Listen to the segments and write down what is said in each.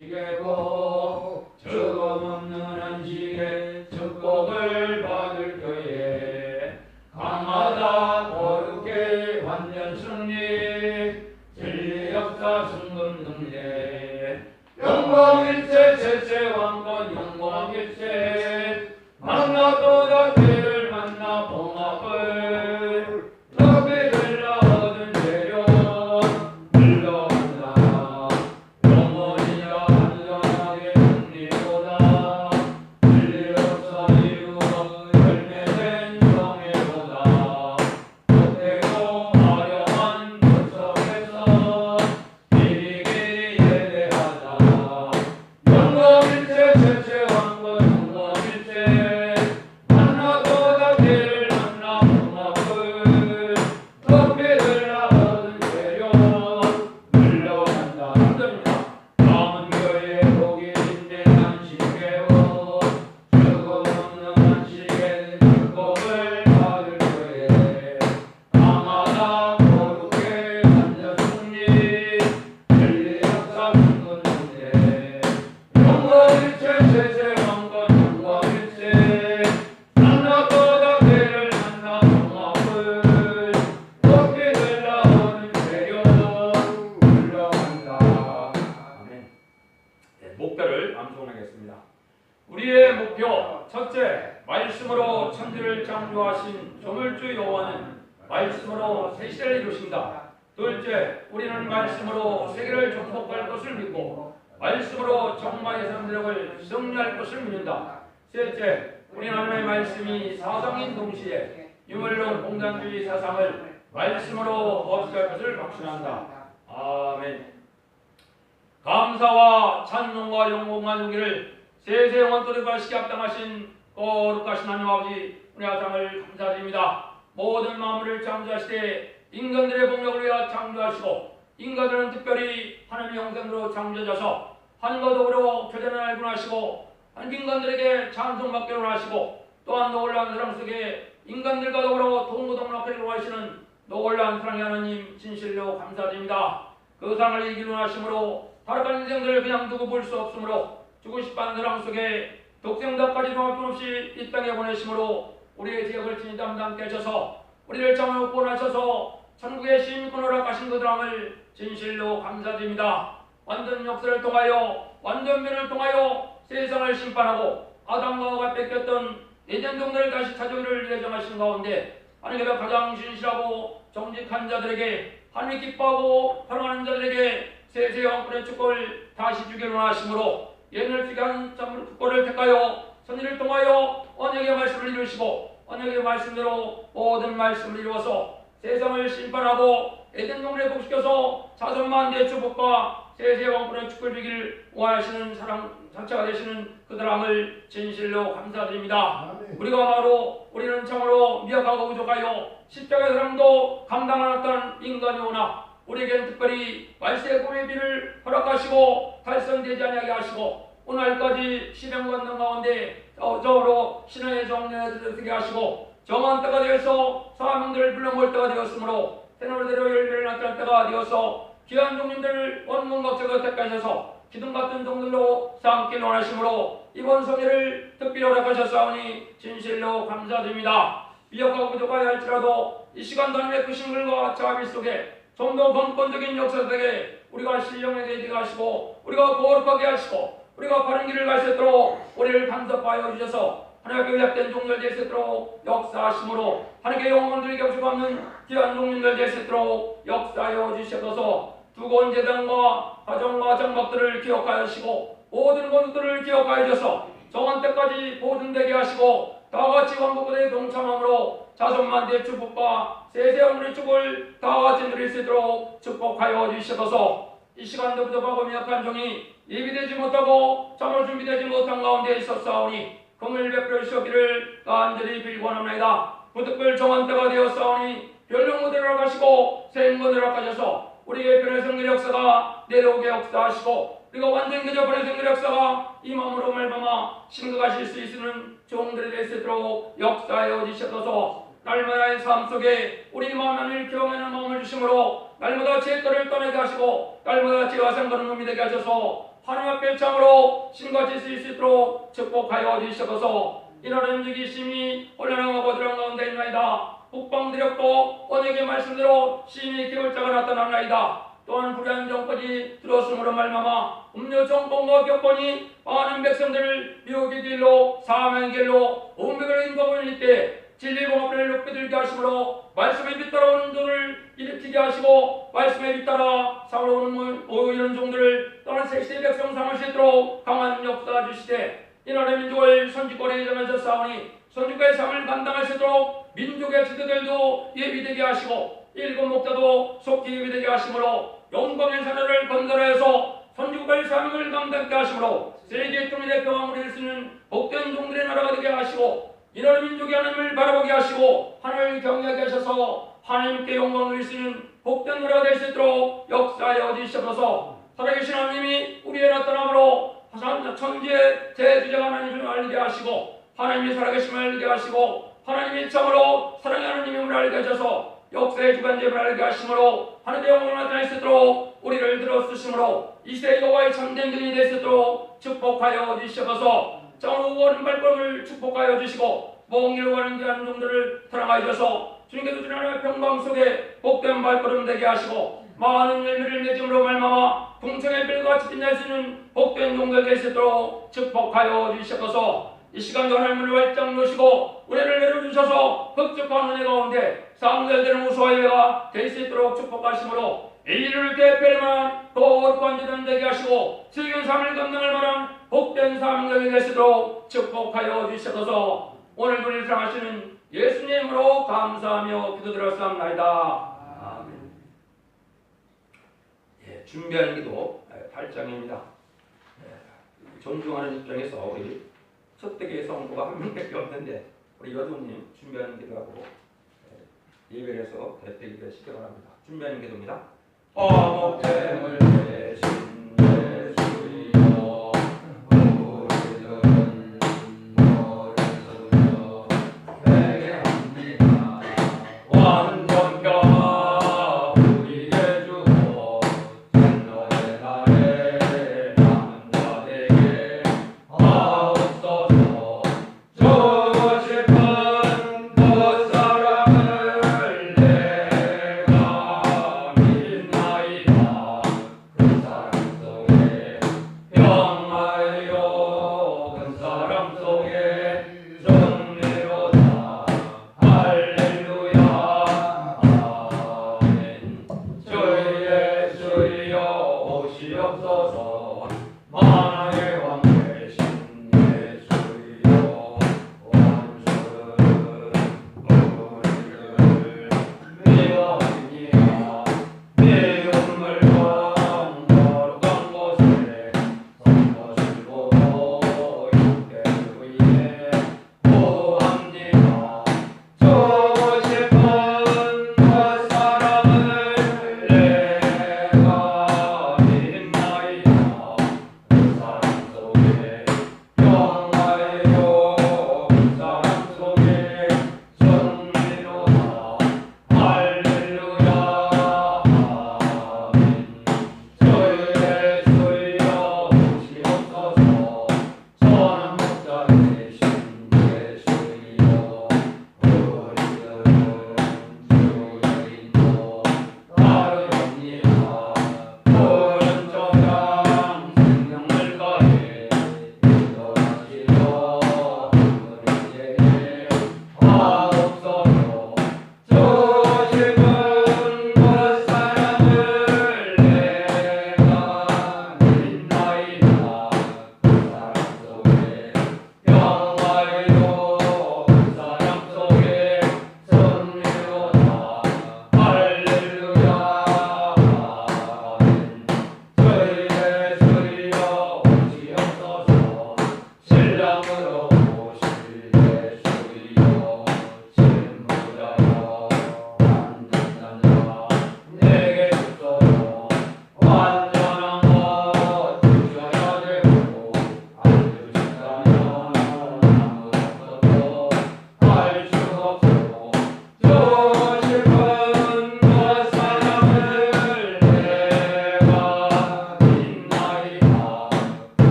이게고 죽음 없는 안식에 축복을 받을 터에 강하다 거룩해 완전 승리 진리 역사 순금 능력 영광일체 제체 왕권 영광일체 만나보다 죄를 만나 봉합을 너비들라 얻은 재료 물러간다 영원히야 안전하게 승리보다 진리 역사 이루어 열매된 성회보다 못되고 화려한 굴속에서 길이 예배하자 영광일체 제체 왕권 영광일체 만나보다 죄를 만나 봉합을 너비들라 얻은 재료 물러간다 남은 교회 복이 진대한 신개로 죽음 없는 안식에 축복을 받을 터에 강하다 거룩해 완전 승리 진리 역사 순금 능력 영광일체 제세 왕권 영광일체 만나보다 죄를 만나 봉합을 높이들라 얻은 재료 물러간다. 아멘. 목표를 암송하겠습니다. 우리의 목표 첫째, 말씀으로 천지를 창조하신 조물주 여호와는 말씀으로 새 시대를 이루신다. 둘째, 우리는 말씀으로 세계를 정복할 것을 믿고 말씀으로 정마의 사람들을 승리할 것을 믿는다. 셋째, 우리 하나님의 말씀이 사상인 동시에 유물론 공산주의 사상을 말씀으로 없애할 것을 확신한다. 아멘. 감사와 찬송과 영광과 용기를 세세 영원토록 하시게 합당하신 거룩하신 하나님 아버지 은혜 하상을 감사드립니다. 모든 만물을 창조하시되 인간들의 복력을 위하여 창조하시고 인간들은 특별히 하나님의 형상으로 창조하셔서 하늘과 더불어 교제를 알고 하시고 인간들에게 찬송받게 하시고 또한 놀라운 사랑 속에 인간들과 더불어 동고동락하기로 하시는 놀라운 사랑의 하나님 진실로 감사드립니다. 그 상을 이기로 하심으로 다락한 인생들을 그냥 두고 볼 수 없으므로 주고 싶은 사랑 속에 독생자까지도 할 것 없이 이 땅에 보내심으로 우리의 지역을 친히 담당케 하셔서 우리를 참으로 구원하셔서 천국의 시민권으로 가신 그 사랑을 진실로 감사드립니다. 완전 역사를 통하여 완전변을 통하여 세상을 심판하고 아담과 하와가 뺏겼던 예전 동네를 다시 찾아오기를 예정하신 가운데 하나님께서 가장 신실하고 정직한 자들에게 하나님 기뻐하고 사랑하는 자들에게 세세 왕권의 축복을 다시 주기로 하심으로 예언을 주간 참으로 국고를 택하여 선의를 통하여 언약의 말씀을 이루시고 언약의 말씀대로 모든 말씀을 이루어서 세상을 심판하고 에덴 동네를 복시켜서 자손만대의 축복과 세세 왕권의 축복을 주기를 원하시는 사랑 자체가 되시는 그 사랑을 진실로 감사드립니다. 아멘. 우리가 바로 우리는 참으로 미약하고 부족하여 십자가의 사랑도 감당하였던 인간이 오나 우리에게는 특별히 말세의 꿈의 비를 허락하시고 달성되지 아니하게 하시고 오늘까지 시련받는 가운데 저로 신의 정례에 들어서게 하시고 정한 때가 되어서 사명들을 불러모을 때가 되었으므로 새노래대로 열매를 나타낼 때가 되어서 귀한 종님들을 원문각적으로 택하셔서 기둥 같은 종들로 삼기를 원하심으로 이번 성회를 특별히 허락하셨사오니 진실로 감사드립니다. 미약하고 부족하여 할지라도 이 시간 하나님의 크신 글과 자비 속에 좀 더 번번적인 역사 속에 우리가 신령하게 되게 하시고 우리가 거룩하게 하시고 우리가 바른 길을 갈 수 있도록 우리를 간섭하여 주셔서 하나님께 의약된 종들 될 수 있도록 역사하심으로 하나님께 영혼들이 겹치고 없는 귀한 종님들 될 수 있도록 역사하여 주셔서 두고온 재단과 가정과 장막들을 기억하시고 모든 것들을 기억하여 주셔서 정한 때까지 보존되게 하시고 다같이 왕국에 동참함으로 자손만대의 축복과 세세 영혼의 축복을 다같이 누릴 수 있도록 축복하여 주시옵소서. 이 시간도 부족하고 미약한 종이 예비되지 못하고 참으로 준비되지 못한 가운데 있었사오니 금을 베풀어 주시기를 간절히 빌고합니다. 부득불 정한 때가 되었사오니 별령무대로 가시고 세행무대로 가셔서 우리의 변의 성결 역사가 내려오게 역사하시고 우리가 완전 그저 변의 성결 역사가 이 마음으로 말미암아 심각하실 수 있는 종들이 될 수 있도록 역사하여 주시옵소서. 날마다의 삶 속에 우리 마음을 기억하는 마음을 주심으로 날마다 죄들을 떠나게 하시고 날마다 죄와 상관없는 놈이 되게 하셔서 하나님 앞에 참으로 신같이 쓰일 수 있도록 축복하여 주시옵소서. 이날은 주기심이 혼란한 아버지랑 가운데 있나이다. 북방드렸고 언에게 말씀대로 시인의 계월자가 나타났나이다. 또한 불의한 정권이 들었으므로 말미암아 음료 정권과 격번이 많은 백성들을 미혹의 길로 사망의 길로 운명을 인도하는 이때 진리 공업을 높게 들게 하심으로 말씀에 뒤따라오는 종을 일으키게 하시고 말씀에 뒤따라 사울오는 모이는 종들을 떠난 색시의 백성 삼을 수 있도록 강한 역사 주시되 이날의 민족을 선지권에 정해서 싸우니 선지권의 삶을 감당할 수 있도록 민족의 지도들도 예비되게 하시고 일곱 목자도 속히 예비되게 하심으로 영광의 사례를 건설해서 선지국의 사명을 감당케 하심으로 세계 통일의 평화를 이룰 수 있는 복된 종들의 나라가 되게 하시고 이날 민족이 하나님을 바라보게 하시고 하나님을 경외하게 하셔서 하나님께 영광을 누릴 수 있는 복된 나라가 될 수 있도록 역사하여 주시옵소서. 살아계신 하나님이 우리의 나타남으로 천지의 대주자가 하나님을 알게 하시고 하나님이 살아계심을 알게 하시고 하나님이 참으로 사랑의 하나님임을 알게 하셔서 역사의 주관제를 알게 하심으로 하나님의 영광을 나타낼 수 있도록 우리를 들어쓰심으로 이 시대의 여호와의 참된 근이 될 수 있도록 축복하여 주시옵소서. 정으로 오는 발걸음을 축복하여 주시고 먼 길로 가는 귀한 종들을 사랑하여 주셔서 주님께서 주는 하나님의 평강 속에 복된 발걸음 되게 하시고 많은 열매를 맺음으로 말미암아 궁창의 별과 같이 빛날 수 있는 복된 종들 될 수 있도록 축복하여 주시옵소서. 이 시간도 하나님을 활짝 놓으시고 은혜를 내려주셔서 흡족한 은혜 가운데 상대되는 우수한 예배가 될 수 있도록 축복하심으로 인류를 대표할 만한 거룩한 제단 되게 하시고 슬기로운 삶을 감당할 만한 복된 사명자가 될 수 있도록 축복하여 주시옵소서. 오늘 우리를 사랑하시는 예수님으로 감사하며 기도드렸사옵나이다. 아멘. 예, 준비하는 기도 8장입니다. 존중하는 입장에서 우리 첫대교회 성도가 한 명밖에 없는데 우리 여동님 준비하는 기도하고 예배를 해서 대표기도에 시켜바랍니다. 준비하는 기도입니다. 화목됨을 내신 예수여 우리들은 너를 쓰며 회개합니다. 완전가 우리의 주로 너의 날에 남은 자에게 하옵소서. 주고 싶은 그 사랑을 내가 믿나이다. 그 사랑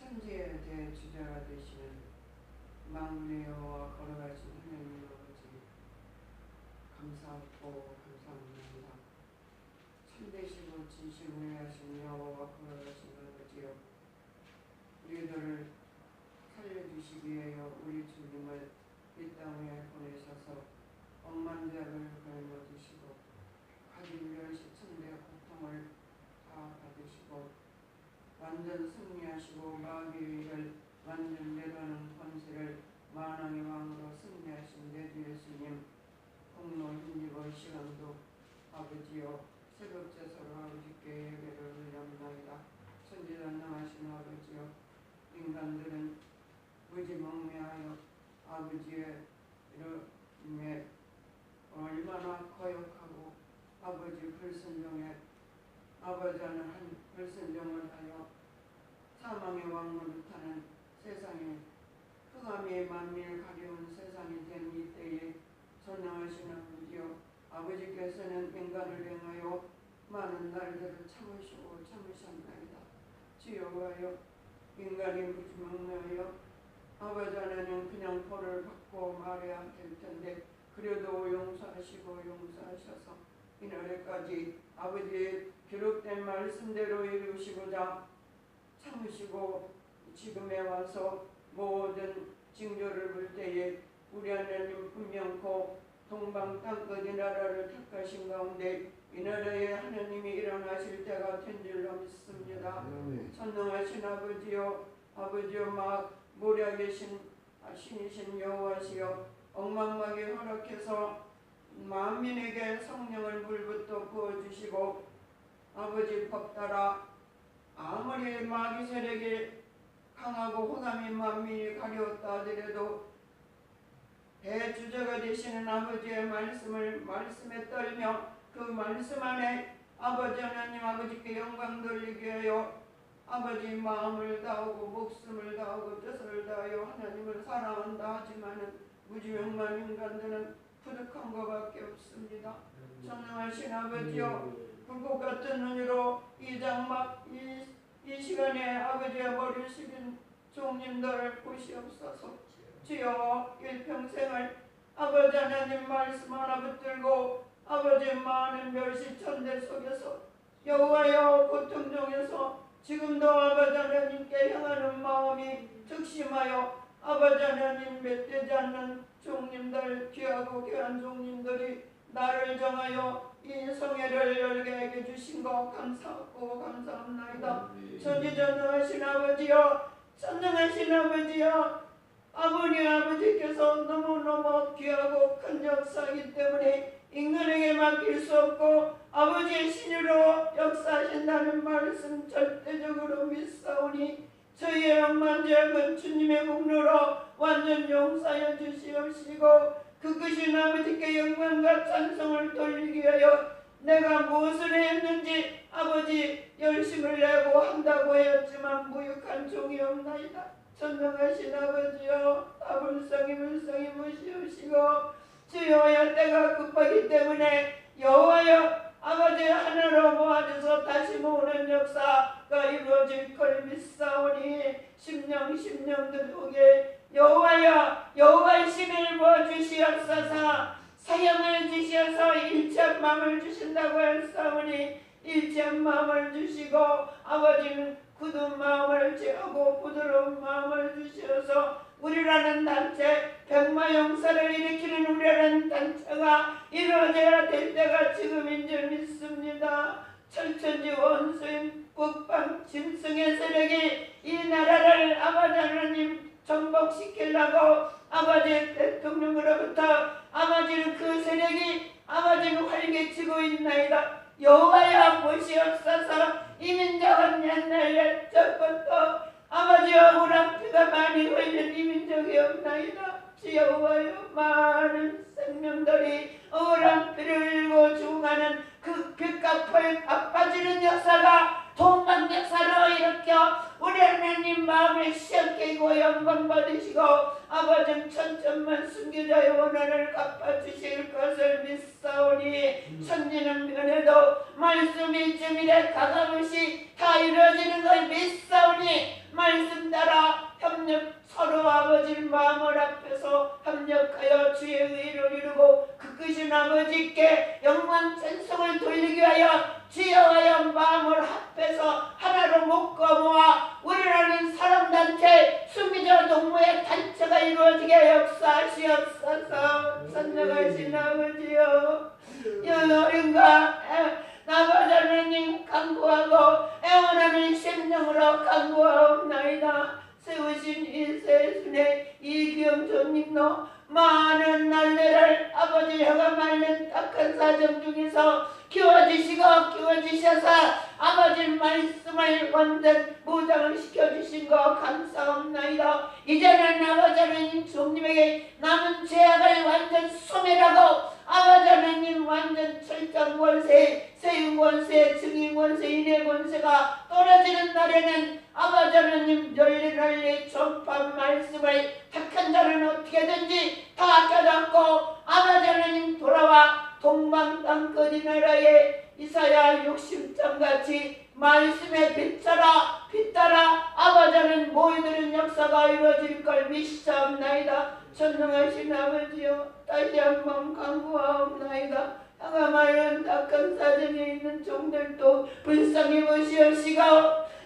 천지의 대주자가 되시는 만군의 여호와 걸어가신 하나님 아버지 감사하고 감사합니다. 참되시고 진실을 하신 여호와 걸어가신 아버지여, 우리들을 살려주시기 위하여 우리 주님을 이 땅에 보내셔서 억만 자를 걸머지시고 가진 멸시 천대 고통을 다 받으시고 완전 승리하시고 마귀의 일을 완전 멸하는 권세를 만왕의 왕으로 승리하신 내 주 예수님 공로 힘입어 시간도 아버지여 새벽 제사로 아버지께 예배를 올려옵나이다. 천지전능하신 아버지여, 인간들은 무지몽매하여 아버지의 이름에 얼마나 거역하고 아버지 불순종에 아버지는 한 불순종을 하여 사망의 왕노릇 하는 세상에 흑암의 만민을 가려운 세상이 된 이때에 전능하신 아버지여, 아버지께서는 인간을 행하여 많은 날들을 참으시고 참으셨나이다. 주여와여, 인간이 무지몽매하여 아버지 하나님 그냥 벌을 받고 말해야 될 텐데 그래도 용서하시고 용서하셔서 이날에까지 아버지의 기록된 말씀대로 이루시고자 참으시고 지금에 와서 모든 징조를 볼 때에 우리 하나님 분명코 동방 땅끝 이 나라를 택하신 가운데 이 나라에 하나님이 일어나실 때가 된 줄로 믿습니다. 전능하신 아버지여, 아버지여 막 모략의 신이신 여호와시여, 억만하게 허락해서 만민에게 성령을 물부터 부어주시고 아버지 법 따라 아무리 마귀 세력이 강하고 호감인 만민이 가려웠다 하더라도 대주자가 되시는 아버지의 말씀에 떨며 그 말씀 안에 아버지 하나님 아버지께 영광 돌리게 하여 아버지 마음을 다하고 목숨을 다하고 뜻을 다하여 하나님을 사랑한다 하지만은 무지명만 인간들은 부득한 것밖에 없습니다. 전능하신 아버지여, 불꽃 같은 눈으로 이 시간에 아버지의 머리를 숙인 종님들을 보시옵소서. 주여, 일평생을 아버지 하나님 말씀 하나 붙들고 아버지 많은 멸시천대 속에서 여호와여 고통 중에서 지금도 아버지 하나님께 향하는 마음이 특심하여 아버지 하나님 맺되지 않는 종님들, 귀하고 귀한 종님들이 나를 정하여 이 성회를 열게 해주신 것 감사하고 감사합나이다. 전지전능하신 아버지여, 전능하신 아버지여, 아버지께서 너무너무 귀하고 큰 역사이기 때문에 인간에게 맡길 수 없고 아버지의 신으로 역사하신다는 말씀 절대적으로 믿사오니 저희의 억만 죄악은 주님의 공로로 완전 용서하여 주시옵시고 그 크신 아버지께 영광과 찬송을 돌리기 위하여 내가 무엇을 했는지 아버지 열심을 내고 한다고 하였지만 무익한 종이옵나이다. 전능하신 아버지여, 불쌍히 무시옵시고 주여야 때가 급하기 때문에 여호와여 아버지 하늘로 모아져서 다시 모으는 역사가 이루어질 걸 믿사오니 심령들 속에 여호와의 신을 부어주시옵소서. 사형을 주시어서 일체한 마음을 주신다고 했사오니 일체한 마음을 주시고 아버지는 굳은 마음을 제하고 부드러운 마음을 주시어서 우리라는 단체, 백마용사를 일으키는 우리라는 단체가 이루어져야 될 때가 지금인 줄 믿습니다. 철천지 원수인 북방 짐승의 세력이 이 나라를 아버지 하나님 정복시키려고 아버지 대통령으로부터 아버지는 그 세력이 아버지는 활개치고 있나이다. 여호와여 보시옵소서. 이 민족은 옛날 옛적부터 아버지여 억울한 피가 많이 흘린 이 민족이 없나이다. 여호와여 많은 생명들이 억울한 피를 흘고 죽어가는 그 빚값을 갚아주는 역사가 동방 역사로 일으켜 우리 하나님 마음을 시원케고 영광 받으시고 아버지는 천천만 순교자의 원한을 갚아주실 것을 믿사오니 천지는 변해도 말씀이 주밀에 가감없이 다 이루어지는 걸 믿사오니 말씀 따라 이름으로 간구하옵나이다. 세우신 이 세순의 이경조님도 많은 날들을 아버지 혀가 말린 딱한 사정 중에서 키워주셔서 아버지 말씀을 완전 무장을 시켜주신 거 감사합나이다. 이제는 아버지 하나님 주님에게 남은 죄악을 완전 소멸하고 아버지 하나님 완전 철장 권세, 세운 권세, 증인 권세, 인의 권세가 떨어지는 날에는 아버지 하나님 널리 전파 말씀을 택한 자는 어떻게든지 다 깨닫고 아버지 하나님 돌아와 동방 땅끝 이 나라에 이사야 60장 같이 말씀에 빛따라 아버지 하나님 모이는 역사가 이루어질 걸 믿사옵나이다. 전능하신 아버지여 다시 한번 간구하옵나이다. 나가 말은 딱한 사정에 있는 종들도 불쌍히 보시옵시고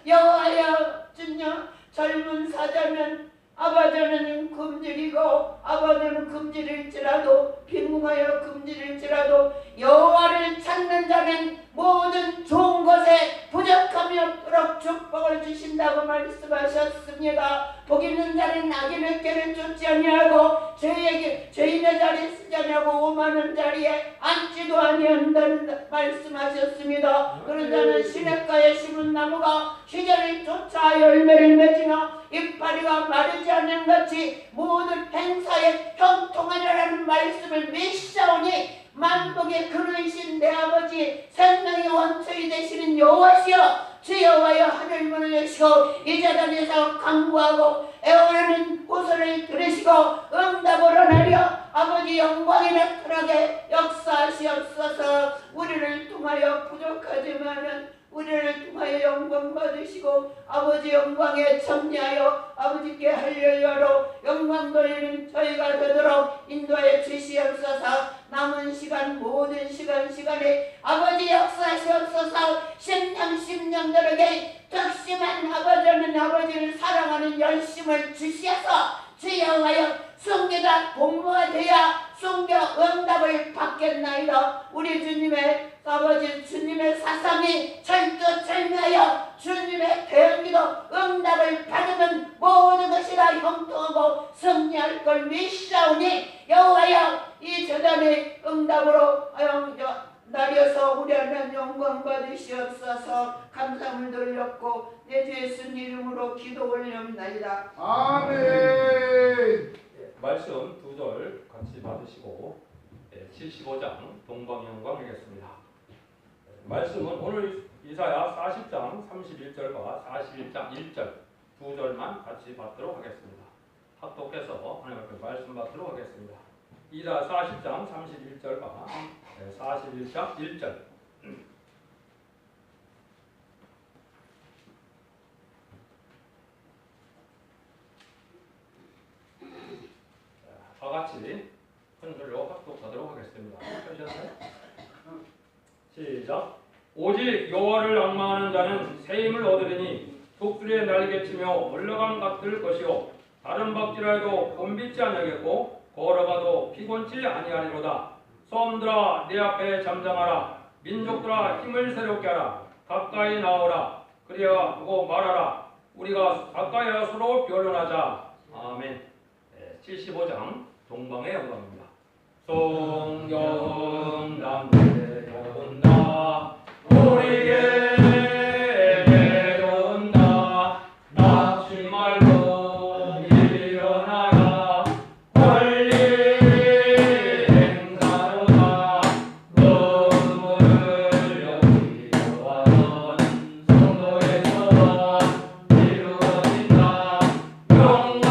여호와여 주님 젊은 사자는 아버지 하나님 금질이고 아버지는 금질일지라도 빈궁하여 금질일지라도 여호와를 찾는 자는 모든 좋은 것에 부족함이 없도록 축복을 주신다고 말씀하셨습니다. 복 있는 자는 악인의 꾀를 쫓지 아니하고 죄인의 자리에 쓰지 아니하고 오만한 자리에 앉지도 아니한다는 말씀하셨습니다. 그런 자는 시냇가에 심은 나무가 시절을 쫓아 열매를 맺으며 이파리가 마르지 않는 같이 모든 행사에 형통하리라는 말씀을 믿사오니 만복의 근원이신 내 아버지 생명의 원초이 되시는 여호와시여 주 여호와여 하늘 문을 여시고 이 자단에서 간구하고 애원하는 호소를 들으시고 응답으로 내려 아버지 영광이 나타나게 역사하시옵소서. 우리를 통하여 부족하지만은 우리를 통하여 영광 받으시고 아버지 영광에 참여하여 아버지께 할렐루야로 영광 돌리는 저희가 되도록 인도하여 주시옵소서. 남은 시간 모든 시간에 아버지 역사하시옵소서. 심령들에게 특심한 아버지는 아버지를 사랑하는 열심을 주시어서 주 여호와여 순교가 공모가 되어 순교 응답을 받겠나이다. 우리 주님의 아버지 주님의 사상이 철두철미하여 주님의 대응기도 응답을 받으면 모든 것이 다 형통하고 승리할 걸 믿사오니 여호와여 이 재단의 응답으로 나려서 우리 하나님 영광 받으시옵소서. 감사를 돌렸고 내 주 예수님 이름으로 기도 올려옵나이다. 아멘. 말씀 두 절 같이 받으시고 75장 동방영광 읽겠습니다. 말씀은 오늘 이사야 40장 31절과 41장 1절 두 절만 같이 받도록 하겠습니다. 합독해서 하나님 앞에 말씀 받도록 하겠습니다. 이사야 40장 31절과 41장 1절 다 같이 큰 소리로 합독하도록 하겠습니다. 하셨나요? 시작. 오직 여호와를 앙망하는 자는 새 힘을 얻으리니 독수리의 날개치며 올라간 같을 것이요 다른 박질하여도 곤빗지 아니하겠고 걸어가도 피곤치 아니하리로다. 섬들아 내 앞에 잠잠하라. 민족들아 힘을 새롭게 하라. 가까이 나오라. 그리하고 말하라. 우리가 가까이 서로 변론하자. 아멘. 75장 동방의 영광입니다. 성령 남들에 온다. 우리에게 내려온다. 낙심 말고 일어나라. 권리 행사로다. 너무를 여기와는 성도에서 이루어진다. 영광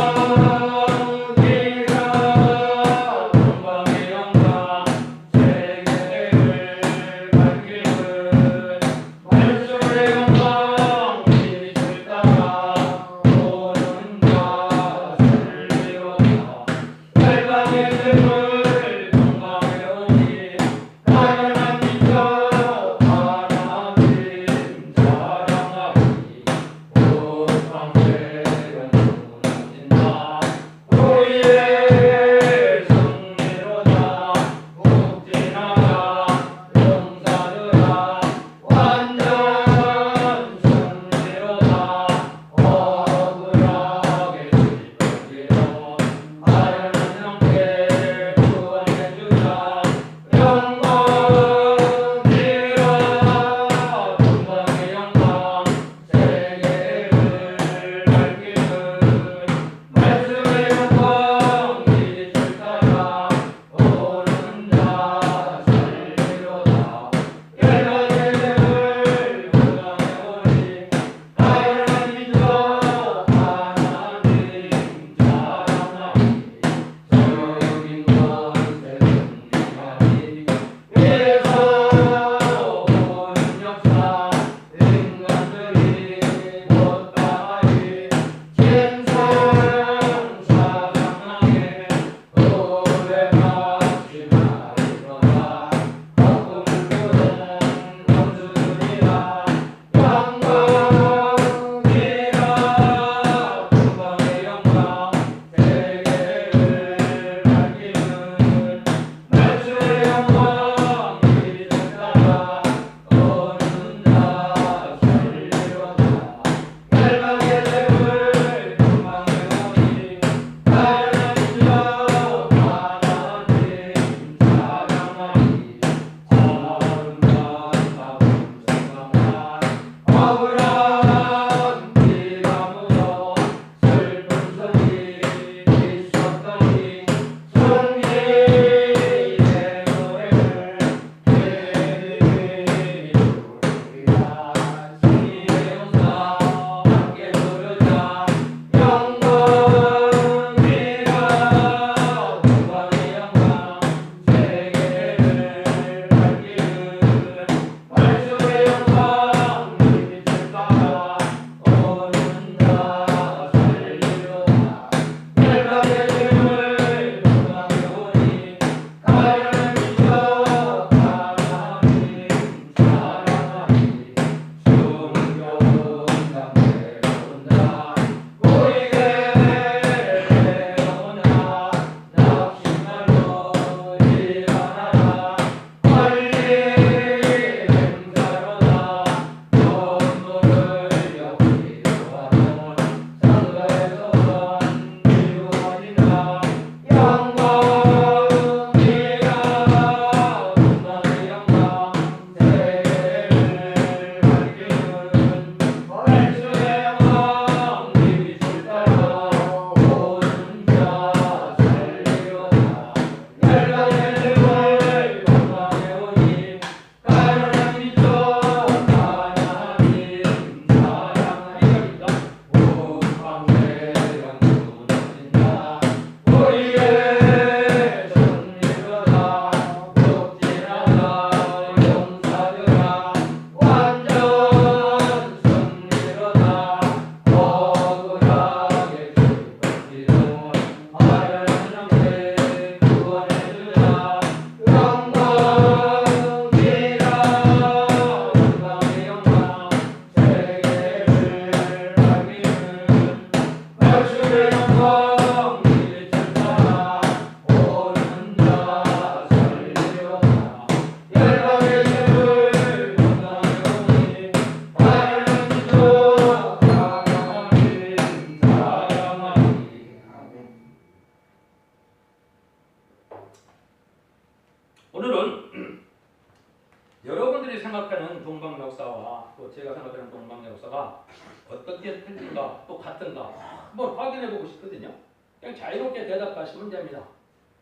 어떻게 틀린가 또 같은가 한번 확인해보고 싶거든요. 그냥 자유롭게 대답하시면 됩니다.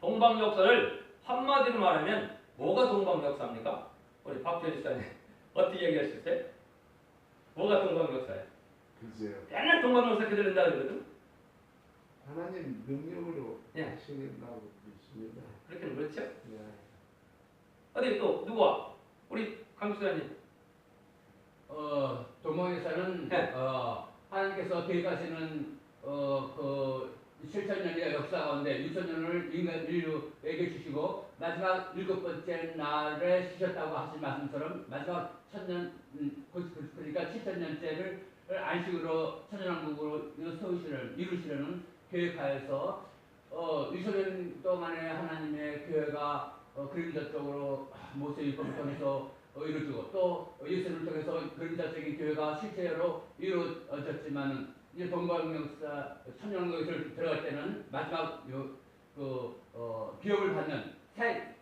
동방 역사를 한마디로 말하면 뭐가 동방 역사입니까? 우리 박재리 목사님 어떻게 얘기할 수 있어요? 뭐가 동방 역사예요? 글쎄요. 맨날 동방 역사 그들린다 그러거든. 하나님 능력으로 예. 하시겠다고 믿습니다. 그렇게는 그렇죠. 네. 어디 또 누구와 우리 강 목사님. 동방에서는 네. 하나님께서 계획하시는 그 7,000년의 역사 가운데 6,000년을 인류에게 주시고 마지막 7번째 날에 주셨다고 하신 말씀처럼 마지막 1,000년 그러니까 7,000년째를 안식으로 천년왕국으로 이루시려는 계획하여서 6,000년 동안에 하나님의 교회가 그림자 쪽으로 모세 율법을 통해서 이루어지고 또 예수를 통해서 그림자적인 교회가 실제로 이루어졌지만 이제 동방 역사 천년왕국에 들어갈 때는 마지막 기업을 받는 새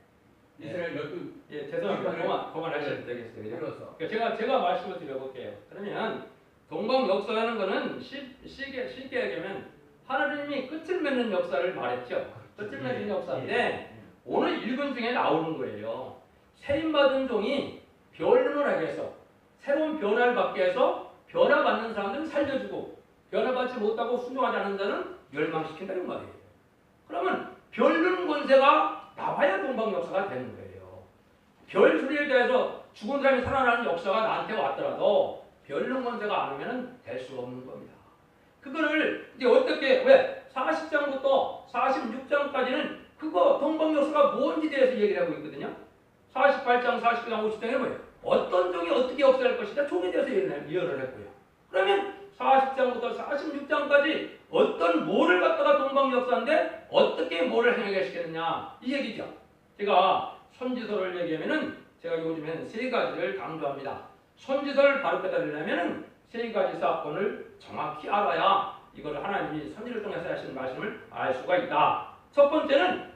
이스라엘 열두 예, 죄송합니다. 그만하셔도 되겠어요. 그래서 그러니까 제가 말씀을 드려볼게요. 그러면 동방 역사라는 거는 쉽게 얘기하면 하나님이 끝을 맺는 역사를 말했죠. 끝을 맺는 역사인데 오늘 읽은 중에 나오는 거예요. 세임받은 종이 변론을 하게 해서 새로운 변화를 받게 해서 변화받는 사람들은 살려주고 변화받지 못하고 순종하지 않는 자는 멸망시킨다는 말이에요. 그러면 변론 권세가 나와야 동방 역사가 되는 거예요. 별 소리에 대해서 죽은 사람이 살아나는 역사가 나한테 왔더라도 변론 권세가 안 오면 될 수가 없는 겁니다. 그거를 이제 어떻게 왜 40장부터 46장까지는 그거 동방 역사가 뭔지 대해서 얘기를 하고 있거든요. 48장, 49장, 50장에는 뭐예요? 어떤 종이 어떻게 역사할 것이다 종에 대해서 예언을 했고요. 그러면 40장부터 46장까지 어떤 뭐를 갖다가 동방 역사인데 어떻게 뭐를 행하게 시켰느냐 이 얘기죠. 제가 선지서를 얘기하면은 제가 요즘에는 세 가지를 강조합니다. 선지서를 바로 깨달으려면은 세 가지 사건을 정확히 알아야 이걸 하나님이 선지를 통해서 하시는 말씀을 알 수가 있다. 첫 번째는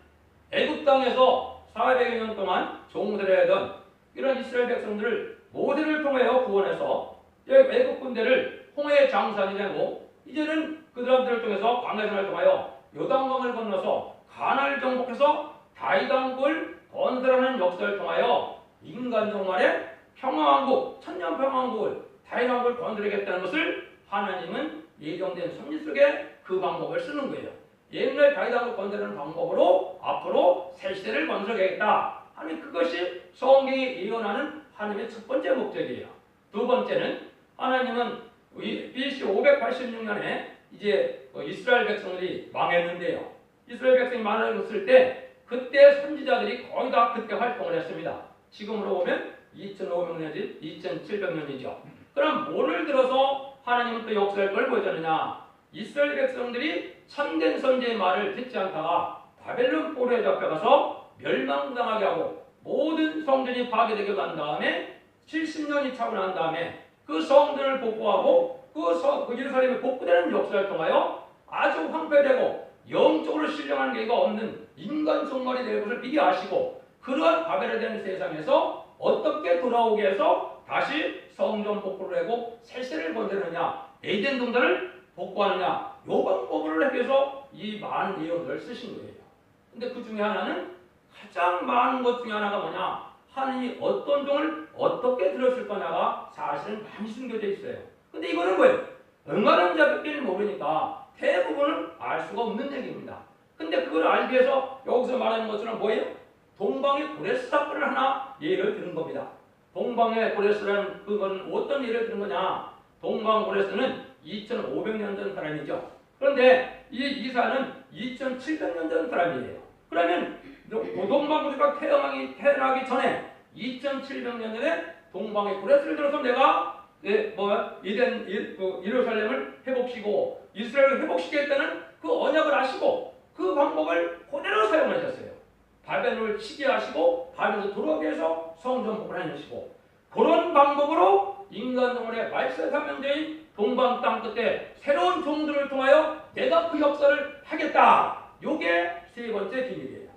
애굽 땅에서 400여 년 동안 종살이 하던 이런 이스라엘 백성들을 모세를 통하여 구원해서 애굽 군대를 홍해 장산이 되고 이제는 그 사람들을 통해서 광야생활을 통하여 요단강을 건너서 가나안을 정복해서 다윗 왕국을 건설하는 역사를 통하여 인간 종말의 평화왕국, 천년 평화왕국을 다윗 왕국을 건설하겠다는 것을 하나님은 예정된 선지 속에 그 방법을 쓰는 거예요. 옛날 다윗 왕국 건설하는 방법으로 앞으로 새 시대를 건설하겠다 하는 그것이 성경이 예언하는 하나님의 첫 번째 목적이에요. 두 번째는 하나님은 BC 586년에 이제 이스라엘 백성들이 망했는데요. 이스라엘 백성이 망했을 때 그때 선지자들이 거의 다 그때 활동을 했습니다. 지금으로 보면 2500년이지 2700년이죠. 그럼 뭐를 들어서 하나님은 또 역사할 걸 보여줬느냐? 이스라엘 백성들이 참된 선지의 말을 듣지 않다가 바벨론 포로에 잡혀가서 멸망당하게 하고 모든 성전이 파괴되게 한 다음에 70년이 차고 난 다음에 그 성전을 복구하고 그 예루살렘이 복구되는 역사를 통하여 아주 황폐되고 영적으로 신령한 계가 없는 인간 종말이 될 것을 미리 아시고 그러한 바벨론된 세상에서 어떻게 돌아오게 해서 다시 성전 복구를 하고 새 시대를 건드느냐 에덴 동산을 복구하느냐 요 방법을 해서 이 많은 예언들을 쓰신 거예요. 근데 그 중에 하나는 가장 많은 것 중에 하나가 뭐냐 하나님이 어떤 종을 어떻게 들었을 거냐가 사실은 많이 숨겨져 있어요. 근데 이거는 뭐예요? 응하는 자밖에 모르니까 대부분은 알 수가 없는 얘기입니다. 근데 그걸 알기 위해서 여기서 말하는 것처럼 뭐예요? 동방의 고레스 사건을 하나 예를 드는 겁니다. 동방의 고레스라는 그건 어떤 예를 드는 거냐? 동방 고레스는 2500년 전 사람이죠. 그런데 이 이사는 2700년 전 사람이에요. 그러면 동방 고레스가 태어나기 전에 2700년 전에 동방의 고레스를 들어서 내가 예루살렘을 회복시키고 이스라엘을 회복시키겠다는 그 언약을 아시고 그 방법을 그대로 사용하셨어요. 바벨론을 치게 하시고 바벨론에서 돌아오게 해서 성전 복구를 해주시고 그런 방법으로 인간 영혼의 말세 사명제인 동방 땅 끝에 새로운 종들을 통하여 내가 그 역사를 하겠다. 요게 세 번째 비밀이에요.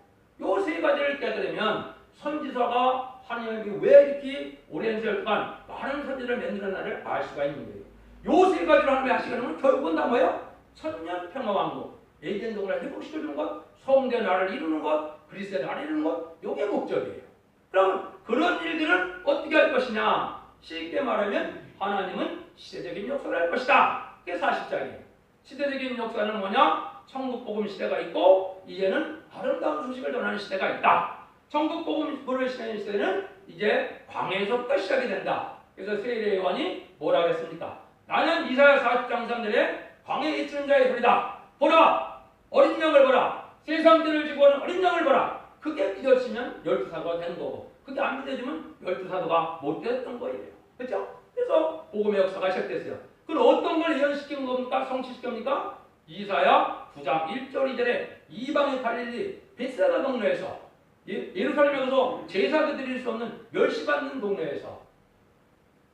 요 세 가지를 깨달으면 선지서가 하나님이 왜 이렇게 오랜 세월 동안 많은 선지를 만들어나를 알 수가 있는 거예요. 요 세 가지로 하나님이 하시는 건 결국은 다 뭐예요? 천년 평화왕국, 에덴 동을 회복시켜주는 것, 성대 나라를 이루는 것, 그리스도의 나라를 이루는 것, 요게 목적이에요. 그럼 그런 일들은 어떻게 할 것이냐? 쉽게 말하면 하나님은 시대적인 역사를 할 것이다. 그게 40장이에요. 시대적인 역사는 뭐냐? 천국복음 시대가 있고 이제는 아름다운 소식을 전하는 시대가 있다. 천국복음을 시대는 시대는 이제 광야에서부터 시작이 된다. 그래서 세례 요한이 뭐라고 했습니까? 나는 이사야 40장 3절에 광야에 있는 자의 소리다. 보라! 어린 양을 보라! 세상 뜰을 지고 오는 어린 양을 보라! 그게 믿어지면 12사도가 되는 거고 그게 안 믿어지면 12사도가 못 되었던 거예요. 그렇죠? 그래서 복음의 역사가 시작됐어요. 그럼 어떤 걸 예언시킨 겁니까? 성취시킵니까? 이사야 9장 1절 2절에 이방의 갈릴리 벳사다 동네에서 예루살렘에 가서 제사도 드릴 수 없는 멸시받는 동네에서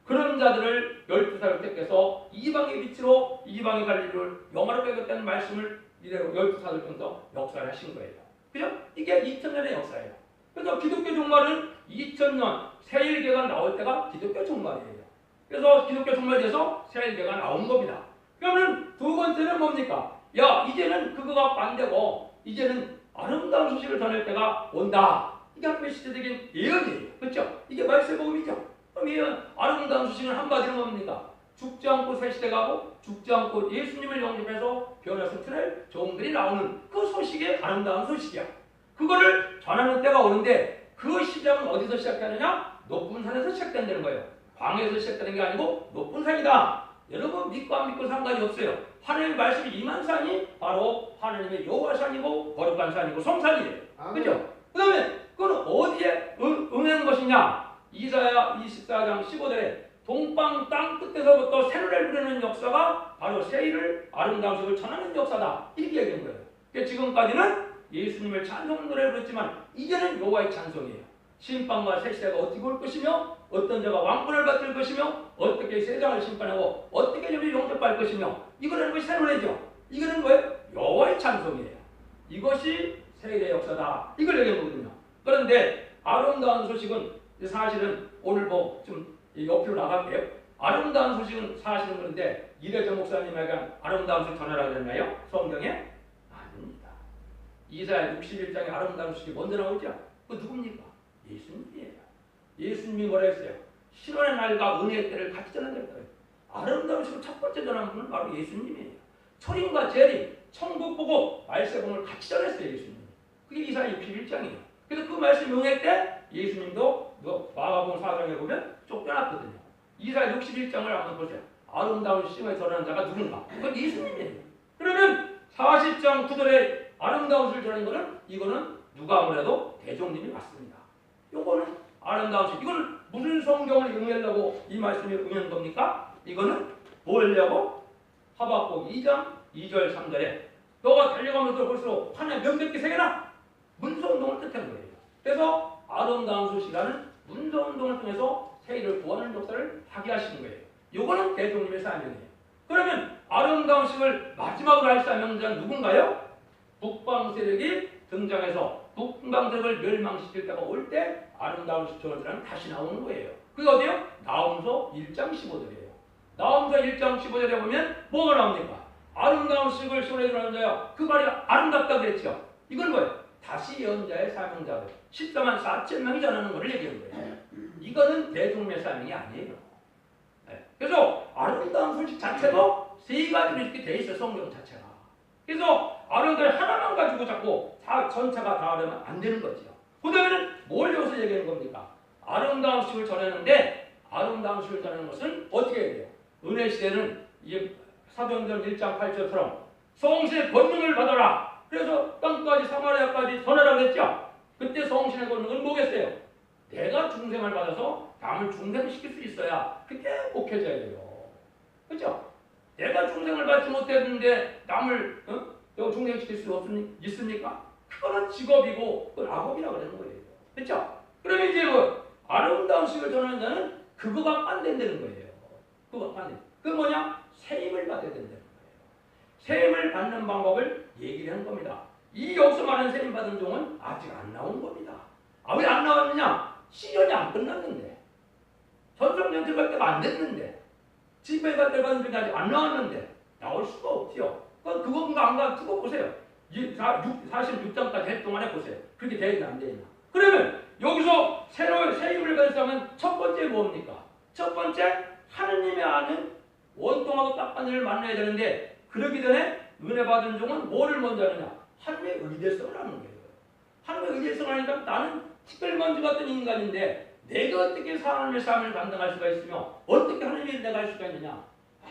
그런 자들을 12사를 택해서 이방의 빛으로 이방의 갈릴리를 영화롭게 하겠다는 말씀을 이대로 12사를 통해서 역사를 하신 거예요. 그죠? 이게 2000년의 역사예요. 그래서 기독교 종말은 2000년 새일계가 나올 때가 기독교 종말이에요. 그래서 기독교 종말돼서 새일계가 나온 겁니다. 그러면 두 번째는 뭡니까? 야, 이제는 그거가 반대고 이제는 아름다운 소식을 전할 때가 온다. 이게 하나님의 시대적인 예언이에요. 그렇죠? 이게 말세복음이죠. 그럼 예언, 아름다운 소식은 한마디로 뭡니까? 죽지 않고 새 시대가 고 죽지 않고 예수님을 영접해서 변화성 틀을 종들이 나오는 그 소식이 아름다운 소식이야. 그거를 전하는 때가 오는데 그 시작은 어디서 시작하느냐? 높은 산에서 시작된다는 거예요. 광야에서 시작되는 게 아니고 높은 산이다. 여러분 믿고 안 믿고 상관이 없어요. 하나님의 말씀이 임한 산이 바로 하나님의 여호와산이고 거룩한 산이고 성산이에요. 그죠? 그 다음에 그건 어디에 응하는 것이냐? 이사야 24장 15절에 동방 땅 끝에서부터 새노래를 부르는 역사가 바로 새일을 아름다운 소식을 전하는 역사다. 이렇게 얘기한 거예요. 그러니까 지금까지는 예수님을 찬송 노래를 부르지만 이제는 여호와의 찬송이에요. 심판과 새 시대가 어떻게 올 것이며 어떤 자가 왕권을 받을 것이며 어떻게 세상을 심판하고 어떻게 우리 용접할 것이며 이거라는 것이 새노래죠. 이거는 뭐예요? 여호와의 찬송이에요. 이것이 세일의 역사다. 이걸 얘기한 거거든요. 그런데 아름다운 소식은 사실은 오늘 뭐 좀 옆으로 나갈게요. 아름다운 소식은 사실은 그런데 이래저 목사님에게 아름다운 소식 전하라고 했나요? 성경에? 아닙니다. 이사야 61장에 아름다운 소식이 먼저 나오죠? 그 누굽니까? 예수님이에요. 예수님이 뭐라 했어요? 신원의 날과 은혜의 때를 같이 전한다고 했어요. 아름다운 소식을 첫 번째 전한 분은 바로 예수님이에요. 초림과 재림, 천국 보고 말세봉을 같이 전했어요. 예수님이. 그게 이사야 61장이에요. 그래서 그 말씀 응할 때 예수님도 마가복음 4장에 보면 쫓겨났거든요. 이사야 61장을 한번 보세요. 아름다운 싱을 전하는 자가 누군가? 그건 예수님이에요. 그러면 40장 9절에 아름다운 시를 전하는 거는 이거는 누가 아무래도 대종님이 맞습니다. 이거는 아름다운 시. 이거는 무슨 성경을 응하려고 이 말씀이 응한 겁니까? 이거는 뭐냐고? 하박국 2장 2절 3절에 너가 달려가면서 볼수록 하나의 명백히 새겨라. 문서운동을 뜻한 거예요. 그래서 아름다운 소식이라는 문서운동을 통해서 세일을 구하는 역사를 하게 하시는 거예요. 이거는 대종님의 사명이에요. 그러면 아름다운 시를 마지막으로 할 사명자는 누군가요? 북방 세력이 등장해서 북방 세력을 멸망시킬 때가 올 때 아름다운 시초들은 다시 나오는 거예요. 그게 어디요? 나홈서 1장 15절이에요. 나홈서 1장 15절에 보면 뭐가 나옵니까? 아름다운 시를 시원해주는 자요. 그 말이 아름답다고 그랬죠. 이건 뭐예요? 다시 예언자의 사명자들 14만 4천 명이 전하는 것을 얘기하는 거예요. 이거는 대종의 사명이 아니에요. 네. 그래서 아름다운 소식 자체도 세 가지로 이렇게 돼 있어요. 성경 자체가. 그래서 아름다운 하나만 가지고 자꾸 다 전체가 다 하려면 안 되는 거죠. 그 다음에는 뭘 여기서 얘기하는 겁니까? 아름다운 시를 전하는데 아름다운 시를 전하는 것은 어떻게 해야 돼요? 은혜 시대는 사도행전 1장 8절처럼 성신의 권능을 받아라. 그래서 땅까지 사마리아까지 전하라고 했죠. 그때 성신의 권능은 뭐겠어요? 내가 중생을 받아서 남을 중생시킬 수 있어야 그게 목회자야 돼요. 그렇죠? 내가 중생을 받지 못했는데 남을 중생시킬 수 있습니까? 그거는 직업이고 그건 악업이라고 그러는 거예요. 그렇죠? 그러면 이제 아름다운 식을 전하는 자는 그거가 안 된다는 거예요. 그거가 안 된다. 그게 뭐냐? 세임을 받아야 된다는 거예요. 세임을 받는 방법을 얘기를 한 겁니다. 이 여기서 말하는 세임 받은 종은 아직 안 나온 겁니다. 왜 안 나왔느냐? 시련이 안 끝났는데. 전성전 들어갈 때가 안 됐는데. 지배가 때가 아직 안 나왔는데 나올 수가 없지요. 그건가 안가 두고 보세요. 46장까지 할 동안에 보세요. 그렇게 되어 있나 안 되어 있나. 그러면 여기서 새로운 새 힘을 발사하면 첫 번째 뭡니까? 첫 번째 하느님의 아는 원통하고 딱한 일을 만나야 되는데 그러기 전에 은혜 받은 종은 뭐를 먼저 하느냐? 하느님의 의대성을 하는 거예요. 하느님의 의대성을 하니까 나는 특별 먼지 같은 인간인데 내가 어떻게 하나님의 삶을 감당할 수가 있으며 어떻게 하나님의 일을 내가 할 수가 있느냐?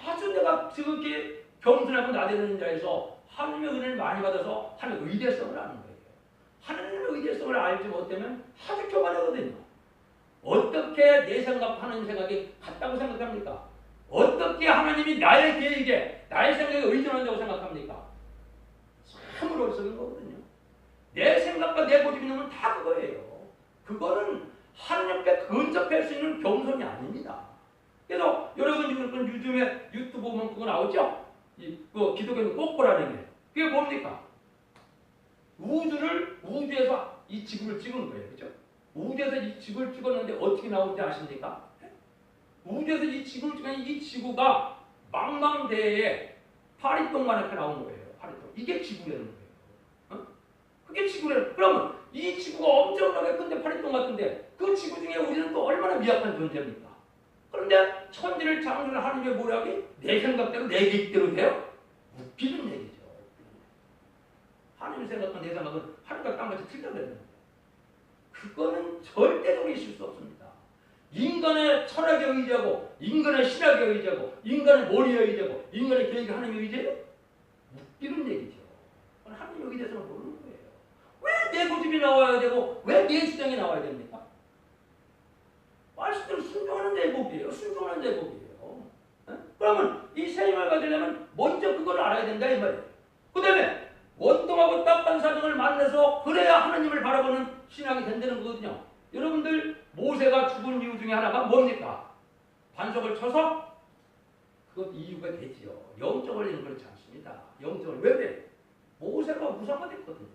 아주 내가 지극히 겸손하고 나대는 자에서 하나님의 은혜를 많이 받아서 하나님의 의대성을 아는 거예요. 하나님의 의대성을 알지 못하면 아주 교만하거든요. 어떻게 내 생각하는 생각이 같다고 생각합니까? 어떻게 하나님이 나의 계획에 나의 생각에 의존한다고 생각합니까? 참으로 어리석은 거거든요. 내 생각과 내 고집이 있는 다 그거예요. 그거는 하나님께 근접할 수 있는 겸손이 아닙니다. 그래서 여러분 지금 요즘에 유튜브 보면 그거 나오죠? 그 기독교는 꼬꼬라는 게 그게 뭡니까? 우주에서 이 지구를 찍은 거예요. 그죠? 우주에서 이 지구를 찍었는데 어떻게 나오는지 아십니까? 우주에서 이 지구를 찍은 이 지구가 망망대해에 파리똥만 이렇게 나오는 거예요. 파리똥. 이게 지구라는 거예요. 그게 지구래요. 그러면 이 지구가 엄청나게 큰데 파리똥 같은데 그 지구 중에 우리는 또 얼마나 미약한 존재입니까? 그런데 천지를 창조를 하는 게 뭐라기? 내 생각대로 내 계획대로 돼요? 웃기는 얘기죠. 하나님 생각과 내 생각은 하늘과 땅같이 틀려 그랬는데 그거는 절대적으로 있을 수 없습니다. 인간의 철학에 의지하고 인간의 신학에 의지하고 인간의 머리에 의지하고 인간의 계획에 하나님의 의지해요? 웃기는 얘기죠. 하나님의 의지해서는 모르는 거예요. 왜 내 고집이 나와야 되고 왜 내 주장이 나와야 됩니까? 말씀대로 순종하는 내 법이에요. 순종하는 내 법이에요. 그러면 이 세임을 가지려면 먼저 그걸 알아야 된다 이 말이에요. 그 다음에 원통하고 딱한 사정을 만나서 그래야 하나님을 바라보는 신앙이 된다는 거거든요. 여러분들 모세가 죽은 이유 중에 하나가 뭡니까? 반석을 쳐서? 그것 이유가 되지요. 영적으로는 그렇지 않습니다. 영적으로 왜 그래? 모세가 무상화 됐거든요.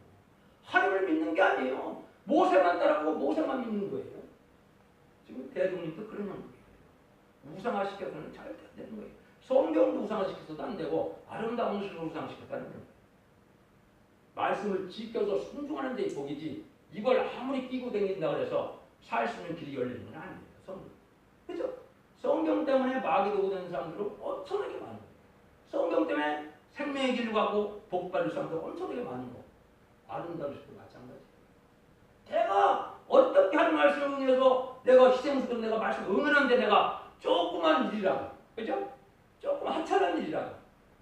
하나님을 믿는 게 아니에요. 모세만 따라가고 모세만 믿는 거예요. 지금 대중님도 그런 형국이에요. 우상화시켜서는 잘 안 되는 거예요. 성경도 우상화시켜서도 안 되고 아름다운 것을 우상화시켜서도 안 되는 거예요. 말씀을 지켜서 순종하는 데 복이지 이걸 아무리 끼고 다닌다고 해서 살 수 있는 길이 열리는 건 아니에요. 성경. 그렇죠? 성경 때문에 마귀도 오는 사람들은 엄청나게 많은 거예요. 성경 때문에 생명의 길로 가고 복 받을 사람도 엄청나게 많은 거. 아름다운 것도 마찬가지예요. 내가 어떻게 하는 말씀을 응해서 내가 희생스러운 내가 말씀을 응하는데 내가 조그만 일이라고. 그죠? 조금 하찮은 일이라고.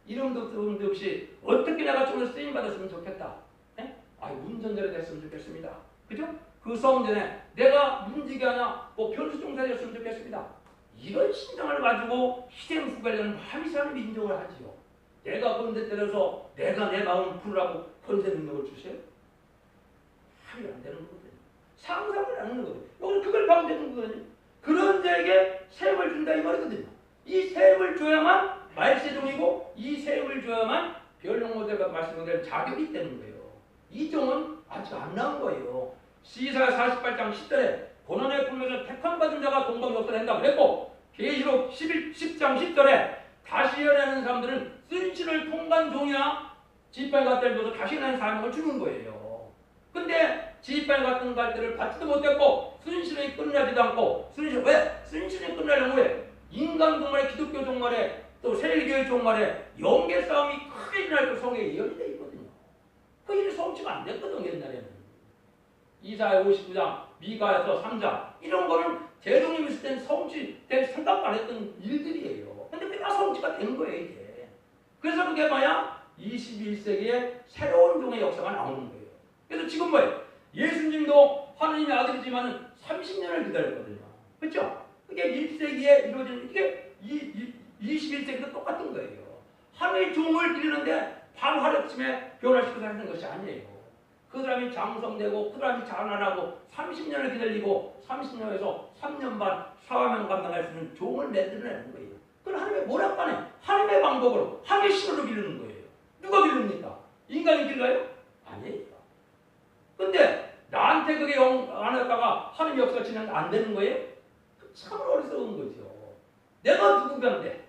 이름도 없이 어떻게 내가 좀 더 쓰임 받았으면 좋겠다. 운전자가 됐으면 좋겠습니다. 그죠? 그 성전에 내가 문지기 하나 변수종사 됐으면 좋겠습니다. 이런 심정을 가지고 희생 수고하려는 마음이 사람이 인정을 하지요. 내가 건대 때려서 내가 내 마음 풀으라고 건대 능력을 주세요? 말이 안 되는 거거든요. 상상을 안 하는 거거든요. 여기는 그걸 방대는 거거든요. 그런 자에게 세움을 준다 이 말이거든요. 이 세움을 줘야만 말세종이고 이 세움을 줘야만 변론 모델과 말씀 모델 자격이 있다는 거예요. 이 종은 아직 안 나온 거예요. 시사 48장 10절에 고난의 품에서 택함받은 자가 동방역사를 한다고 그랬고 계시록 10장 10절에 다시 연애하는 사람들은 쓴신을 통간 종이나 지팡이 같은 걸 다시 연애하는 사명을 주는 거예요. 근데 지팡이 같은 갈대를 받지도 못했고 쓴신이 끝나지도 않고 쓴신 왜? 쓴신이 끝나려면 왜? 인간 종말에 기독교 종말에 또 세계교회 종말에 영계 싸움이 크게 일어날 그 성에 예언이 되어 있거든요. 그 일이 성취가 안 됐거든 옛날에는. 이사야 59장, 미가에서 3장 이런 거는 대종님 있을 때는 성취될 생각도 안 했던 일들이에요. 근데 그게 다 성취가 된 거예요 이게. 그래서 그게 뭐야? 21세기에 새로운 종의 역사가 나오는 거예요. 그래서 지금 뭐예요? 예수님도 하나님의 아들이지만 30년을 기다렸거든요. 그렇죠? 그게 1세기에 이루어지는 이게 21세기도 똑같은 거예요. 하나님의 종을 기르는데 바로 하루쯤에 변화시켜서 하는 것이 아니에요. 그 사람이 장성되고 그 사람이 자라나고 30년을 기다리고 30년에서 3년 반 사화명 감당할 수 있는 종을 만들어내는 거예요. 그건 하나님의 뭐라고 하네? 하나님의 방법으로 하나님의 신으로 기르는 거예요. 누가 기릅니까? 인간이 길러요? 아니에요. 근데 나한테 그게 안 했다가 하나님 역사가 진행 안 되는 거예요? 참 어리석은 거죠. 내가 누구인데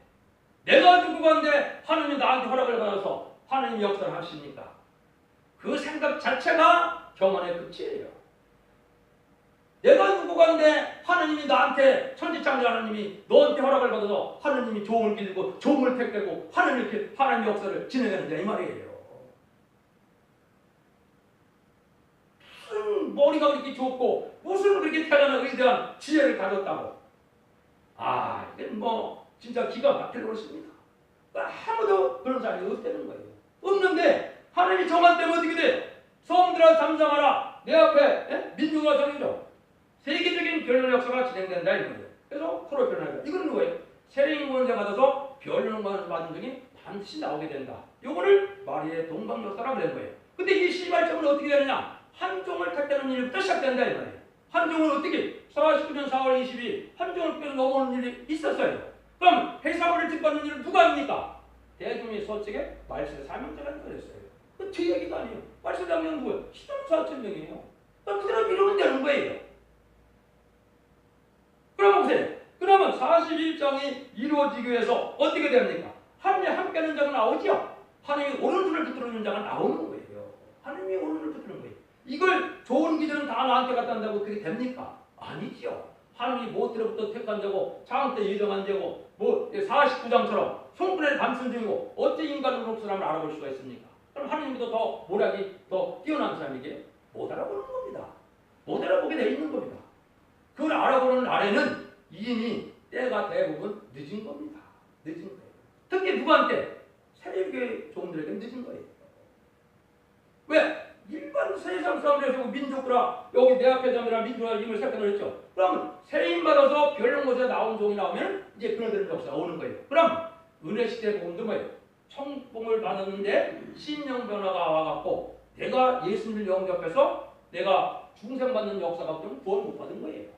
내가 누구건데 하느님이 나한테 허락을 받아서 하느님 역사를 하십니까? 그 생각 자체가 경건의 끝이에요. 내가 누구건데 하느님이 나한테 천지창조 하느님이 너한테 허락을 받아서 하느님이 종을 기르고 종을 택하고 하느님 역사를 진행하는데 이 말이에요. 무슨 머리가 그렇게 좋고 무슨 그렇게 태어난 위대한 지혜를 가졌다고. 이건 뭐 진짜 기가 막힐 것입니다. 아무도 그런 사람이 없다는 거예요. 없는데 하나님이 정한 때면 어떻게 돼? 성들아 잠잠하라. 내 앞에 민중아 정해줘. 세계적인 변론 역사가 진행된다 이 말이에요. 그래서 프로 변론이다. 이거는 뭐예요? 세례인권자 받아서 변론을 받은 적이 반드시 나오게 된다. 요거를 마리아의 동방 역사라고 그런 거예요. 근데 이 시발점은 어떻게 되느냐? 한종을 택하는 일부터 시작된다 이 말이에요. 한종을 어떻게 49년 4월 22일 한종을 빼서 넘어오는 일이 있었어요. 그럼 해사원을 뒷받는 일은 누가 합니까? 대중의 서측에 말세 사명자가 그랬어요. 그 제 얘기가 아니에요. 말세 장면 누구예요? 시정사 천명이에요. 그럼 그 사람 이러면 되는 거예요. 그럼 보세요. 그러면 41장이 이루어지기 위해서 어떻게 됩니까? 하느님이 함께하는 자가 나오죠. 하느님이 오른손을 붙들어주는 자가 나오는 거예요. 하느님이 오른손을 붙드는 거예요. 이걸 좋은 기들은 다 나한테 갖다 한다고 그게 됩니까? 아니지요. 하느님이 무엇으로부터 택한 자고 장때 예정한 자고 뭐 49장처럼 손끝에 감춘 중이고 어째 인간으로 그 사람을 알아볼 수가 있습니까? 그럼 하느님보다 더 모략이 더 뛰어난 사람에게 못 알아보는 겁니다. 못 알아보게 돼 있는 겁니다. 그걸 알아보는 날에는 이미 때가 대부분 늦은 겁니다. 늦은 거예요. 특히 누구한테? 세계의 종들에게 늦은 거예요. 왜? 일반 세상 사람들에서 민족구라 여기 내 앞에 점이라 민족구라 이름을 생각을 했죠. 그럼 세임 받아서 별론곳에 나온 종이 나오면 이제 그런들은 역사가 오는 거예요. 그럼 은혜 시대 복음도 뭐예요? 청봉을 받았는데 신령 변화가 와갖고 내가 예수님을 영접해서 내가 중생받는 역사가 좀 구원 못 받은 거예요.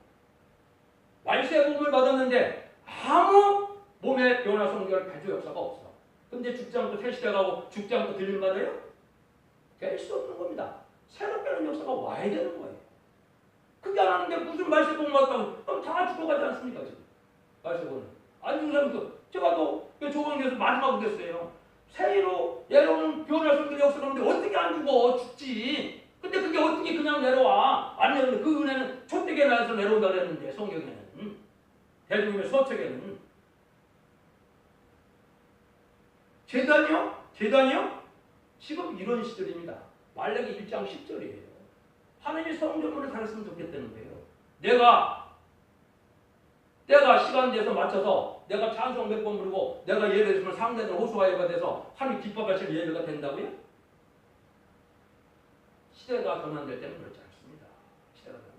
말세 복음을 받았는데 아무 몸의 변화 성결 배조 역사가 없어. 근데 죽지 않고 퇴시돼가고 죽지 않고 들림 받아요? 될 수 없는 겁니다. 새롭게는 역사가 와야 되는 거예요. 그게 안 하는데 무슨 말세 복음 받았다고 그럼 다 죽어가지 않습니까 지금? 말세 복음 안 죽은 사람도 제가 또 조광교에서 마지막으로 됐어요. 새로 내려오는 변화 성결 역사가 있는데 어떻게 안 죽어? 죽지. 근데 그게 어떻게 그냥 내려와? 안 내려오는데 그 은혜는 촛대기에 나서 내려온다 그랬는데 성경에는 대중의 서책에는 재단이요? 지금 이런 시절입니다. 말라기 1장 10절이에요. 하나님이 성전문을 살았으면 좋겠다는 거예요. 내가 시간 돼서 맞춰서 내가 찬송 몇 번 부르고 내가 예배했으면 상대들 호소가 예배가 돼서 하나님 기뻐하실 예배가 된다고요? 시대가 전환될 때는 그렇지 않습니다. 시대가 전환될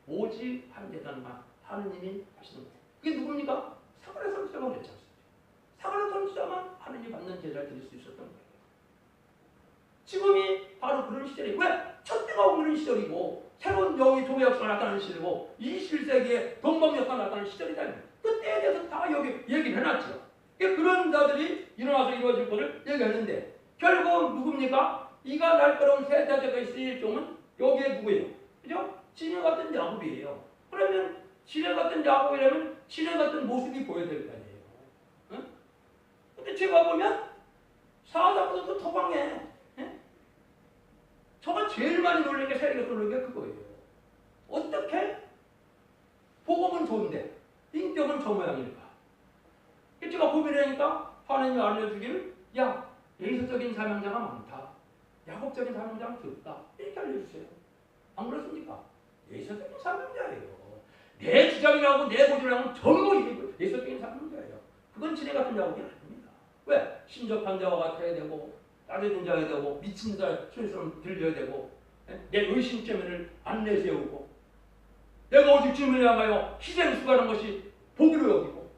때. 오직 한 재단만 하느님이 하시는 거예요. 그게 누굽니까? 사가랴 선지자가 그랬지 않습니까? 사가랴 선지자만 하느님이 받는 제자를 드릴 수 있었던 거예요. 지금이 바로 그런 시절이에요. 왜? 첫 때가 오는 시절이고 새로운 영의 종의 역사가 나타나는 시절이고 21세기에 동방 역사가 나타나는 시절이다. 그때에 대해서 다 여기 얘기를 해놨죠. 그런 자들이 일어나서 이루어질 것을 얘기했는데 결국 누굽니까? 이가 날카로운 세자제가 있을 종은 여기에 누구예요? 그죠? 지네 같은 야곱이에요. 그러면 지네 같은 야곱이라면 지네 같은 모습이 보여야 될 거 아니에요. 응? 근데 제가 보면 사자보다도 더 강해. 저가 제일 많이 놀란 게 세리가 놀란 게 그거예요. 어떻게 복음은 좋은데 인격은 저 모양일까? 제가 고민하니까 하나님이 알려주기를 야 예수적인 사명자가 많다. 야곱적인 사명자는 적다. 이렇게 알려주세요. 안 그렇습니까? 예수적인 사명자예요. 내 주장이라고 내 고집이라고 전부 예수적인 사명자예요. 그건 지네 같은 야곱이 아닙니다. 왜? 신접한 자와 같아야 되고 따르는 자야 되고 미친 자 소리처럼 들려야 되고 내 의심점을 안 내세우고 내가 오직 주님을 향하여 희생 수고하는 것이 복으로 여기고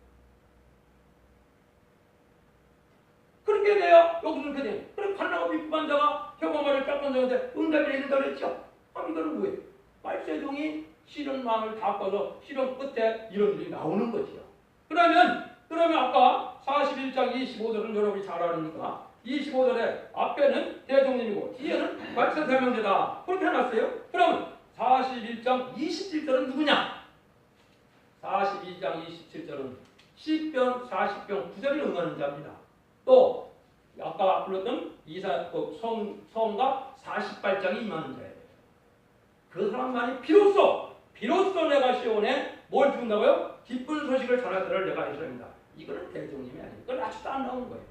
그렇게 돼야 여기서 그렇게 돼. 그럼 갈라고 비판한 자가 혀가마를 깎은 자한테 응답을 이른다 그랬죠. 그럼 이거는 뭐예요? 말세종이 실현 마음을 닦아서 실현 끝에 이런 일이 나오는 거지요. 그러면 아까 41장 25절은 여러분이 잘 아니까 25절에 앞에는 대종님이고 뒤에는 말세 대명제다. 그렇게 해놨어요. 그러면 41장 27절은 누구냐? 42장 27절은 10병, 40병, 구절이 응하는 자입니다. 또 아까 불렀던 이사 성가 48장이 임하는 자예요. 그 사람만이 비로소 내가 시온에 뭘 준다고요? 기쁜 소식을 전하기를 내가 이스라엘입니다. 이거는 대종님이 아니에요. 이건 아직도 안 나오는 거예요.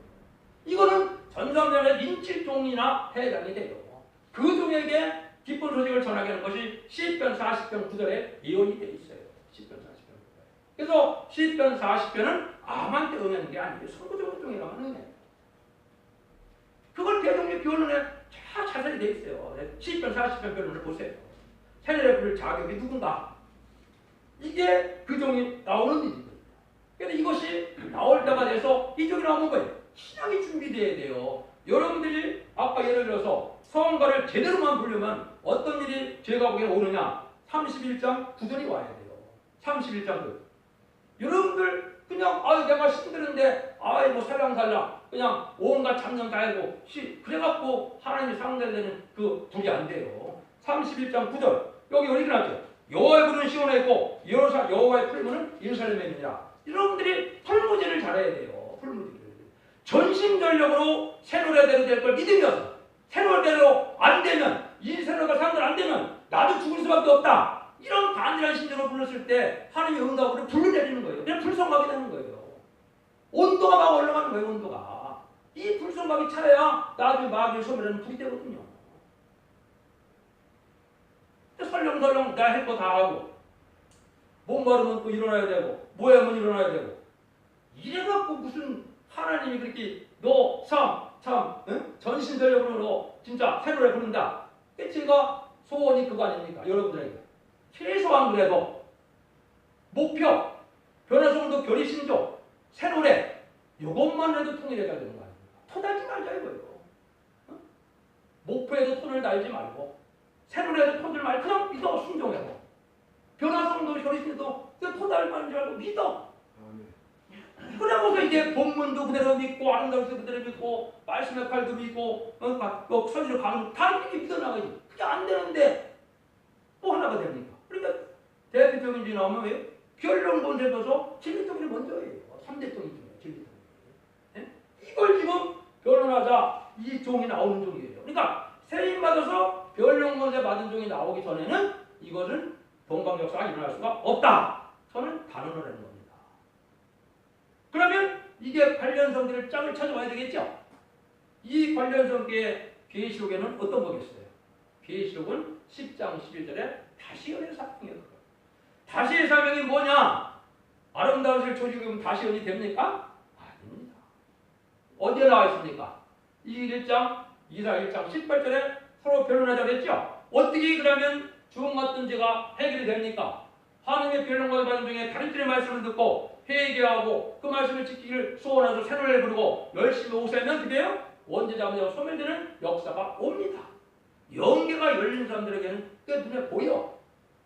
이거는 전성전의 인칠종이나 해당이 돼요. 그 종에게 기쁜 소식을 전하게 하는 것이 10편, 40편, 9절에 예언이 되어 있어요. 10편, 40편. 그래서 10편, 40편은 암한테 응하는 게 아니에요. 선구적인 종이라고 하는 거예요. 그걸 대종의 변론에 자세히 되어 있어요. 10편, 40편 변론을 보세요. 세례를 부를 자격이 누군가? 이게 그 종이 나오는 일입니다. 그래서 이것이 나올 때가 돼서 이 종이 나오는 거예요. 신앙이 준비되어야 돼요. 여러분들이 아까 예를 들어서 서원가를 제대로만 부르면 어떤 일이 제가 보기엔 오느냐? 31장 9절이 와야 돼요. 31장 9절. 여러분들 그냥 내가 힘드는데 뭐 살랑살랑 그냥 온갖 잡념 다 하고 그래갖고 하나님이 상대되는 그 불이 안 돼요. 31장 9절. 여기 어디 나왔죠? 여호와의 불은 시온에 있고 여호와의 풀무는 예루살렘에 있느니라. 여러분들이 풀무지를 잘해야 돼요. 풀무지를. 전심전력으로 새노래대로 될 걸 믿으면서 새노래대로 안 되면 이 새노래가 상대로 안 되면 나도 죽을 수밖에 없다. 이런 간절한 심정으로 불렀을 때 하나님의 응답으로 불을 내리는 거예요. 그냥 불성각이 되는 거예요. 온도가 막 올라가는 거예요. 온도가. 이 불성각이 차야 나중에 마귀의 소멸하는 불이 되거든요. 설렁설렁 내가 할 거 다 하고 목마르면 또 일어나야 되고 뭐하면 일어나야 되고 이래갖고 무슨 하나님이 그렇게 너 참 전신전력으로 너 진짜 새노래 부른다. 제가 소원이 그거 아닙니까? 여러분들에게 최소한 그래도 목표 변화성도 결의신조 새노래 이것만 해도 통일해야 되는 거 아닙니까? 토 달지 말자 이거예요. 목표에도 톤을 달지 말고 새노래에도 톤을 말고 그냥 믿어 순종해서 변화성도 결의신조도 토 달지 말고 믿어. 그러고서 이제 본문도 그대로 믿고 아름다운 수 그대로 믿고 말씀의 칼도 믿고 선지로 가는 다 이렇게 믿어나가지. 그게 안 되는데 또 하나가 됩니까? 그러니까 대표적인 게 나오면 왜요? 변론본에 둬서 진리통일이 먼저예요. 3대 통이죠. 진리통일. 네? 이걸 지금 변론하자 이 종이 나오는 종이에요. 그러니까 세임받아서 변론본에 받은 종이 나오기 전에는 이것은 동방역사가 일어날 수가 없다. 저는 단언을 하는 겁니다. 그러면 이게 관련성들을 짝을 찾아와야 되겠죠? 이 관련성계의 계시록에는 어떤 거겠어요? 계시록은 10장 11절에 다시연의 사명이에요. 다시의 사명이 뭐냐? 아름다우실 조직은 다시연이 됩니까? 아닙니다. 어디에 나와 있습니까? 이 1장, 이사 1장 18절에 서로 변론하자고 했죠? 어떻게 그러면 주홍 같은 죄가 해결이 됩니까? 하나님의 변론과 받은 중에 다른 줄의 말씀을 듣고 회개하고 그 말씀을 지키기를 소원하서 새노래를 부르고 열심히 오세면 그게요 원죄자마자 소멸되는 역사가 옵니다. 영계가 열린 사람들에게는 그게 눈에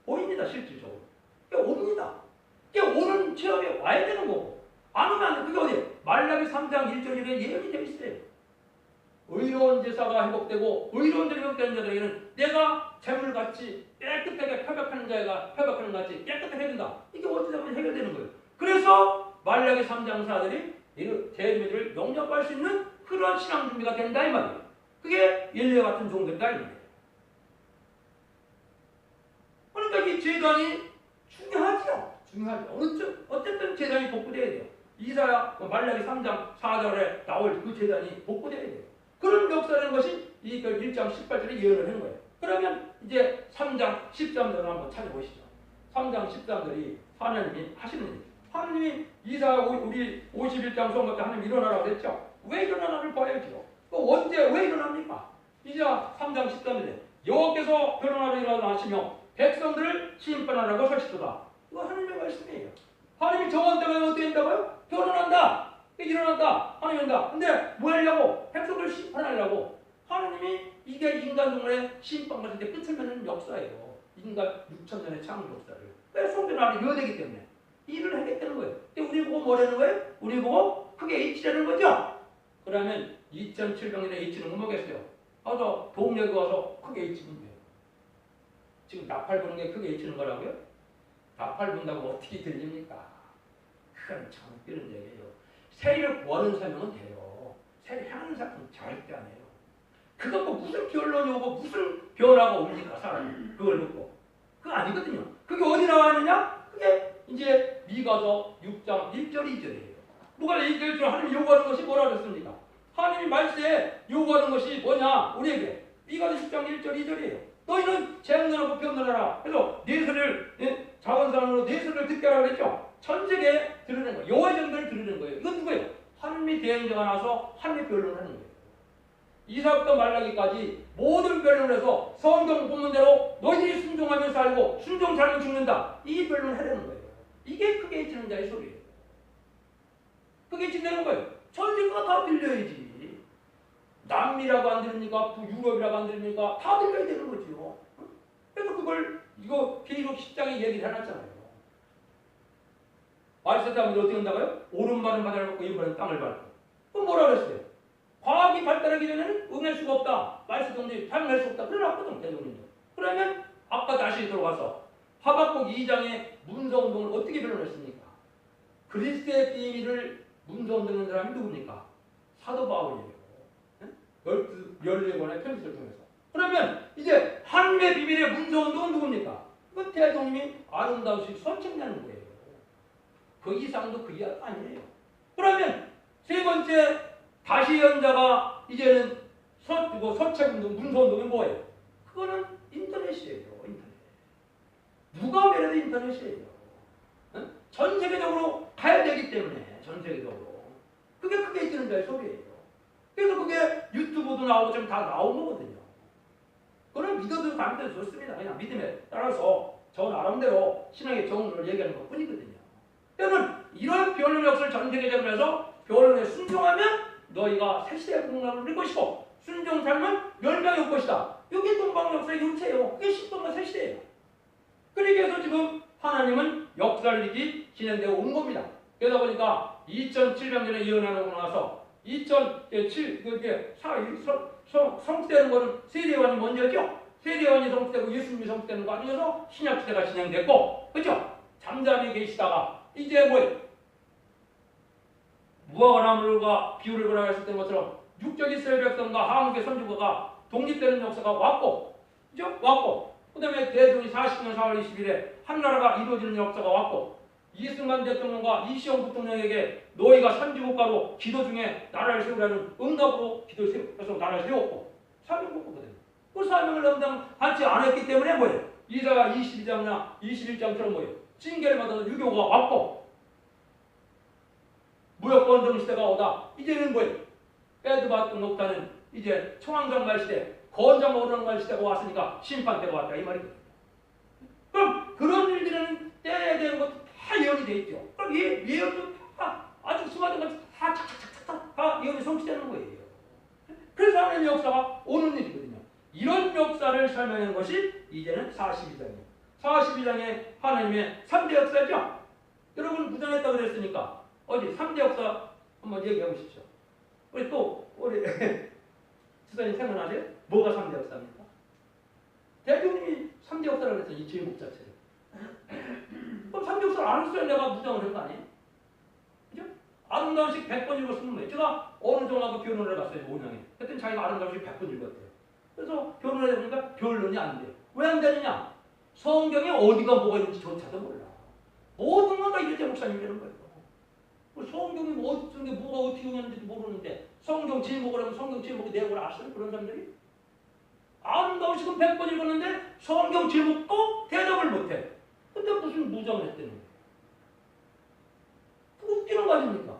보입니다. 실질적으로 그게 옵니다. 그게 오는 체험에 와야 되는 거고 안 오면 안 돼. 그게 어디에 말라기 3장 1절에 예언이 되어 있어요. 의로운 제사가 회복되고 의로운 자를 회복되는 자들에게는 내가 재물같이 깨끗하게 회복하는 자가 회복하는 것 같이 깨끗하게 해준다. 이게 원죄자마자 해결되는 거예요. 그래서 말라기 3장 4들이 제자들을 영접할 수 있는 그런 신앙 준비가 된다 이 말이에요. 그게 엘리야 같은 종들이다 이 말이에요. 그러니까 이 제단이 중요하죠. 어쨌든 제단이 복구돼야 돼요. 이사야 말라기 3장 4절에 나올 그 제단이 복구돼야 돼요. 그런 역사라는 것이 이 1장 18절에 예언을 하는 거예요. 그러면 이제 3장 13절을 한번 찾아보시죠. 3장 13절이 하나님이 하시는 일. 하나님이 이사 우리 51장 선거 때 하나님 일어나라고 했죠. 왜 일어나나를 봐야죠. 언제 왜 일어납니까? 이사 3장 13절에 여호와께서 변론하러 일어나시며 백성들을 심판하라고 설치도다. 이거 하나님의 말씀이에요. 하나님이 정한 때가 어떻게 된다고요? 변론한다. 일어난다. 하나님 한다. 근데 뭐 하려고? 백성들을 심판하려고. 하나님이 이게 인간 동안의 심판 같은 데 끝을 맺는 역사예요. 인간 6,000년의 창조 역사를. 왜 성전 안에 이어되기 때문에 일을 하겠다는 거예요. 근데 우리 보고 뭐라는 거예요? 우리 보고 크게 H라는 거죠? 그러면 2,700년의 H는 뭐겠어요? 와서 동력이 와서 크게 H는 거예요. 지금 나팔 부는 게 크게 H는 거라고요? 나팔 분다고 어떻게 들립니까? 그건 참 이런 얘기예요. 세리를 구하는 사명은 돼요. 세리 향하는 사람은 절대 안 해요. 그것도 무슨 변론이 오고 무슨 변화가 옵니까 사람이 그걸 듣고. 그거 아니거든요. 그게 어디 나왔느냐? 그게 이제 미가서 6장 1절 2절이에요. 누가 1절 하나님이 요구하는 것이 뭐라 그랬습니까? 하나님이 말세에 요구하는 것이 뭐냐? 우리에게 미가서 10장 1절 2절이에요. 너희는 재앙나라고 변론하라. 그래서 네 소리를 작은 사람으로 네 소리를 듣게 하라 그랬죠. 전 세계에 들으는 거예요. 여호와의 전도를 들으는 거예요. 이건 누구예요? 하나님이 대행자가 나와서 하나님의 변론을 하는 거예요. 이사부터 말라기까지 모든 변론을 해서 성경 본문대로 너희들이 순종하면 살고 순종 잘못 죽는다. 이 변론을 하려는 거예요. 이게 크게 지는 자의 소리예요. 그게 진다는 거예요. 전 세계가 다 들려야지. 남미라고 안 들으니까 유럽이라고 안 들으니까 다 들려야 되는 거죠. 그래서 그걸 이거 계시록 10장에 얘기를 해놨잖아요. 말세 사람들이 어떻게 한다고요? 오른발은 바다를 밟고 왼발은 땅을 밟고. 그럼 뭐라 그랬어요? 과학이 발달하기 전에는 응할 수가 없다. 말세 동들이 발명할 수 없다. 그래놨거든 대통령도. 그러면 아까 다시 들어가서 하박국 2장의 문서운동을 어떻게 변론했습니까? 그리스도의 비밀을 문서운동한 사람이 누굽니까? 사도 바울이에요. 14권의 편지를 통해서. 그러면 이제 하나님의 비밀의 문서운동은 누굽니까? 그 대통령이 아름다우신 선책내는 거예요. 그 이상도 그 이하도 아니에요. 그러면 세 번째 다시 연자가 이제는 서책운동, 문서운동이 뭐예요? 그거는 인터넷이에요. 인터넷. 누가 말해도 인터넷이에요. 응? 전 세계적으로 가야 되기 때문에 전 세계적으로 그게 크게 있는 자의 소리예요. 그래서 그게 유튜브도 나오고 좀 다 나온 거거든요. 그건 믿어도 감도 좋습니다. 그냥 믿음에 따라서 저 나름대로 신앙의 정론을 얘기하는 것 뿐이거든요. 여러분 이런 변론 역사를 전 세계적으로 해서 변론에 순종하면 너희가 새 시대의 공감을 누릴 것이고 순종 삶은 멸망이 올 것이다. 이게 동방 역사의 유체예요. 그게 신동과 새 시대예요. 그러기 위해서 지금 하나님은 역사를 이기 진행되어 온 겁니다. 그러다 보니까 2700년에 예언하고 나서 2007 그게 성취되는 거는 세례요한이 먼저죠. 세례요한이 성취되고 예수님이 성취되는 거 아니어서 신약 시대가 진행됐고, 그렇죠? 잠잠히 계시다가 이제 뭐예요? 무화과 나무가 비유를 변화했을 때 것처럼 육적 이스라엘 백성과 한국의 선지자가 독립되는 역사가 왔고, 그죠? 왔고, 그 다음에 대종이 40년 4월 20일에 한나라가 이루어지는 역사가 왔고, 이승만 대통령과 이시영 부통령에게 너희가 선지국가로 기도 중에 나라를 세우라는 응답으로 기도를 세워서 나라를 세웠고, 사명국가거든요. 그 사명을 감당하지 않았기 때문에 뭐예요? 이사야 22장이나 21장처럼 뭐예요? 징계를 받아서 유교가 왔고, 무역건정 시대가 오다 이제는 뭐예요? 빼도 박도 못하는 이제 청왕장말 시대, 건장오르는 시대가 왔으니까 심판때가 왔다 이 말이거든요. 그럼 그런 일들은 떼야 되는 것도 다 예언이 돼 있죠. 그럼 예언도 다 아주 수많은 것이 다 착착착착 다 예언이 성취되는 거예요. 그래서 하나님의 역사가 오는 일이거든요. 이런 역사를 설명하는 것이 이제는 42장이에요. 42장에 하나님의 3대 역사죠. 여러분 무장했다고 그랬으니까 어디 3대 역사 한번 얘기해 보십시오. 우리 지사님 생각나세요? 뭐가 3대 역사입니까? 대통령이 3대 역사라고 그랬어요. 이 제목 자체를. 그럼 3대 역사를 안 했어야 내가 무장을 한 거 아니에요? 그죠? 아름다운식 100번 읽었으면 뭐예요? 제가 어느 종하고 변론을 갔어요. 5년에. 그랬더니 자기가 아름다운식 100번 읽었대요. 그래서 변론을 해보니까 변론이 안 돼요. 왜 안 되느냐? 성경에 어디가 뭐가 있는지 조차도 몰라. 모든 건 다 이래재 목사님이 되는 거예요. 성경이 어떤 게 뭐가 어떻게 있는지도 모르는데 성경 제목을 하면 성경 제목의 내용을 아시는 그런 사람들이? 아름다우시고 100번 읽었는데 성경 제목 꼭 대답을 못해. 근데 무슨 무장을 했다는 거예요? 웃기는 거 아닙니까?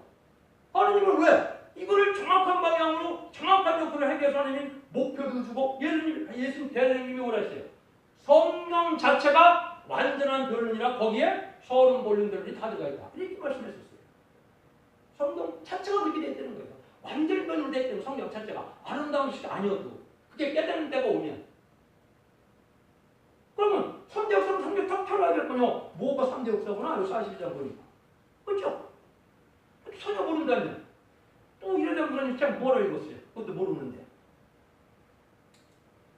하나님은 왜? 이거를 정확한 방향으로 정확한 역할을 하기 위해서 하나님 목표도 주고 예수님 대통령님이 뭐라 했어요? 성경 자체가 완전한 변론이라 거기에 서른 본론 변론이 다 들어가 있다. 이렇게 말씀했었어요. 성경 자체가 그렇게 되어 있다는 거예요. 완전히 변론되어 있다는 성경 자체가 아름다운 시가 아니어도 그게 깨닫는 때가 오면 그러면 3대 역사는 성경 딱 펴놔야 될 거냐? 뭐가 3대 역사구나? 42장 보니까. 그렇죠? 찾아보는다면 또 이러다 보니 참 뭐라 읽었어요? 그것도 모르는데.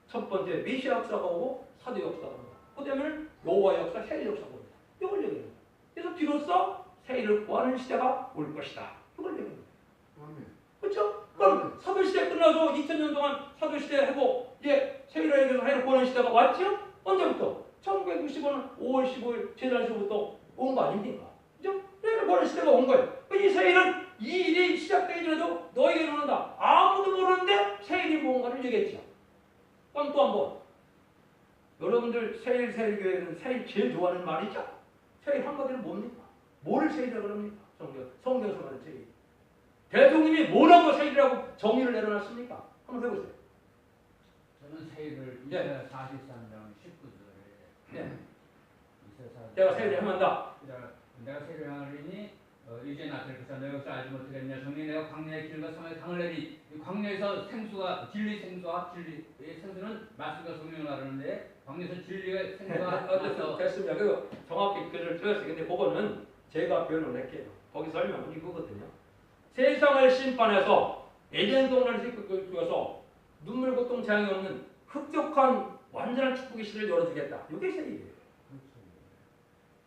첫 번째 메시아 역사가 오고 사도 역사가 오고 그 다음에 여호와 역사, 세례 역사가 옵니다. 이걸 얘기해요. 그래서 비로소 세일을 구하는 시대가 올 것이다. 이걸 얘기합니다. 아멘. 그렇죠? 그럼 사도시대 끝나서 2000년 동안 사도시대 하고 이제 세일을 해서 세일을 구하는 시대가 왔죠? 언제부터? 1965년 5월 15일 제단시부터 온 거 아닙니까? 그죠? 세일을 구하는 시대가 온 거예요. 이 세일은 이 일이 시작되기 전에도 너에게 이르는다. 아무도 모르는데 세일이 뭔가를 얘기했죠. 그럼 또 한번 여러분들 세일교회는 세일 제일 좋아하는 말이죠? 세일 한마디로 뭡니까? 뭘 세일이라고 그럽니까? 성경에서 말하는 세일. 대통령이 뭐라고 세일이라고 정의를 내려놨습니까? 한번 해보세요. 저는 세일을 네. 43장 19절에 네. 내가 세일을 행한다. 내가 세일을 행하리니 이제 나타나서 내 것을 알지 못하겠냐. 정리 내가 광야의 길과 성의 강을 내리. 이 광야에서 생수가 진리 생수와 진리의 생수는 말씀과 성령을 나르는데 광야에서 진리의 생수가 나서 됐습니다. 그 정확히 글을 틀었어요. 근데 그거는 제가 표현을 할게요. 거기 설명은 이거거든요. 세상을 심판해서 에덴 동산을 끄어서 눈물 고통 재앙이 없는 흡족한 완전한 축복의 시를 열어주겠다. 이게 세일이에요.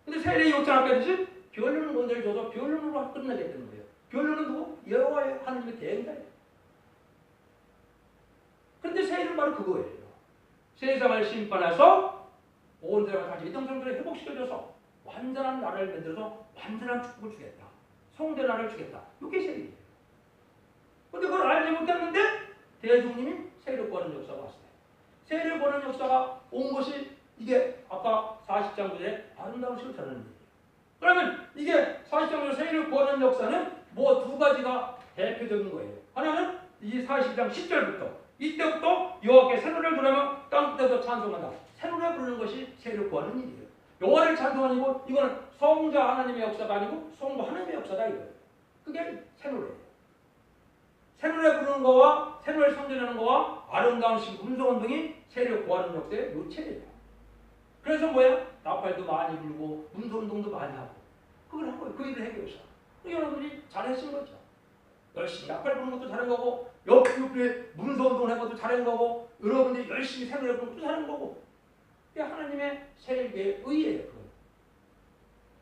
근데 세일의 요청 앞에 듯이 변론을 먼저 줘서 변론으로 끝내겠다는 거예요. 변론은 누구? 여호와의 하나님의 대행자예요. 그런데 세일은 바로 그거예요. 세상을 심판해서 온 사람을 다시 이동성들을 회복시켜줘서 완전한 나라를 만들어서 완전한 축복을 주겠다. 성대 나라를 주겠다. 이게 세일이에요. 근데 그걸 알지 못했는데 대중님이 세일을 구하는 역사가 왔어요. 세일을 구하는 역사가 온 것이 이게 아까 40장 구절에 아름다운 시를 전하는 일이에요. 그러면 이게 40장으로 세일을 구하는 역사는 뭐 두 가지가 대표적인 거예요. 하나는 이 40장 10절부터 이때부터 여호와께 새 노래를 부르며 땅 끝에서 찬송한다. 새 노래 부르는 것이 세일을 구하는 일이에요. 여호와를 찬송하는 이고 이거는 성자 하나님의 역사가 아니고 성부 하나님의 역사다 이거예요. 그게 새 노래예요. 새 노래 부르는 거와 새 노래 선전하는 거와 아름다운 시 문성운동이 세일을 구하는 역사의 요체예요. 그래서 뭐야? 나팔도 많이 불고 문성운동도 많이 하고 그걸 한 거예요. 그 일을 해결해서 여러분들이 잘하신 거죠. 열심히 나팔 부는 것도 잘한 거고 옆에 문성운동을 한 것도 잘한 거고 여러분들이 열심히 새 노래 부는 것도 잘한 거고 그게 하나님의 세일의 의예요.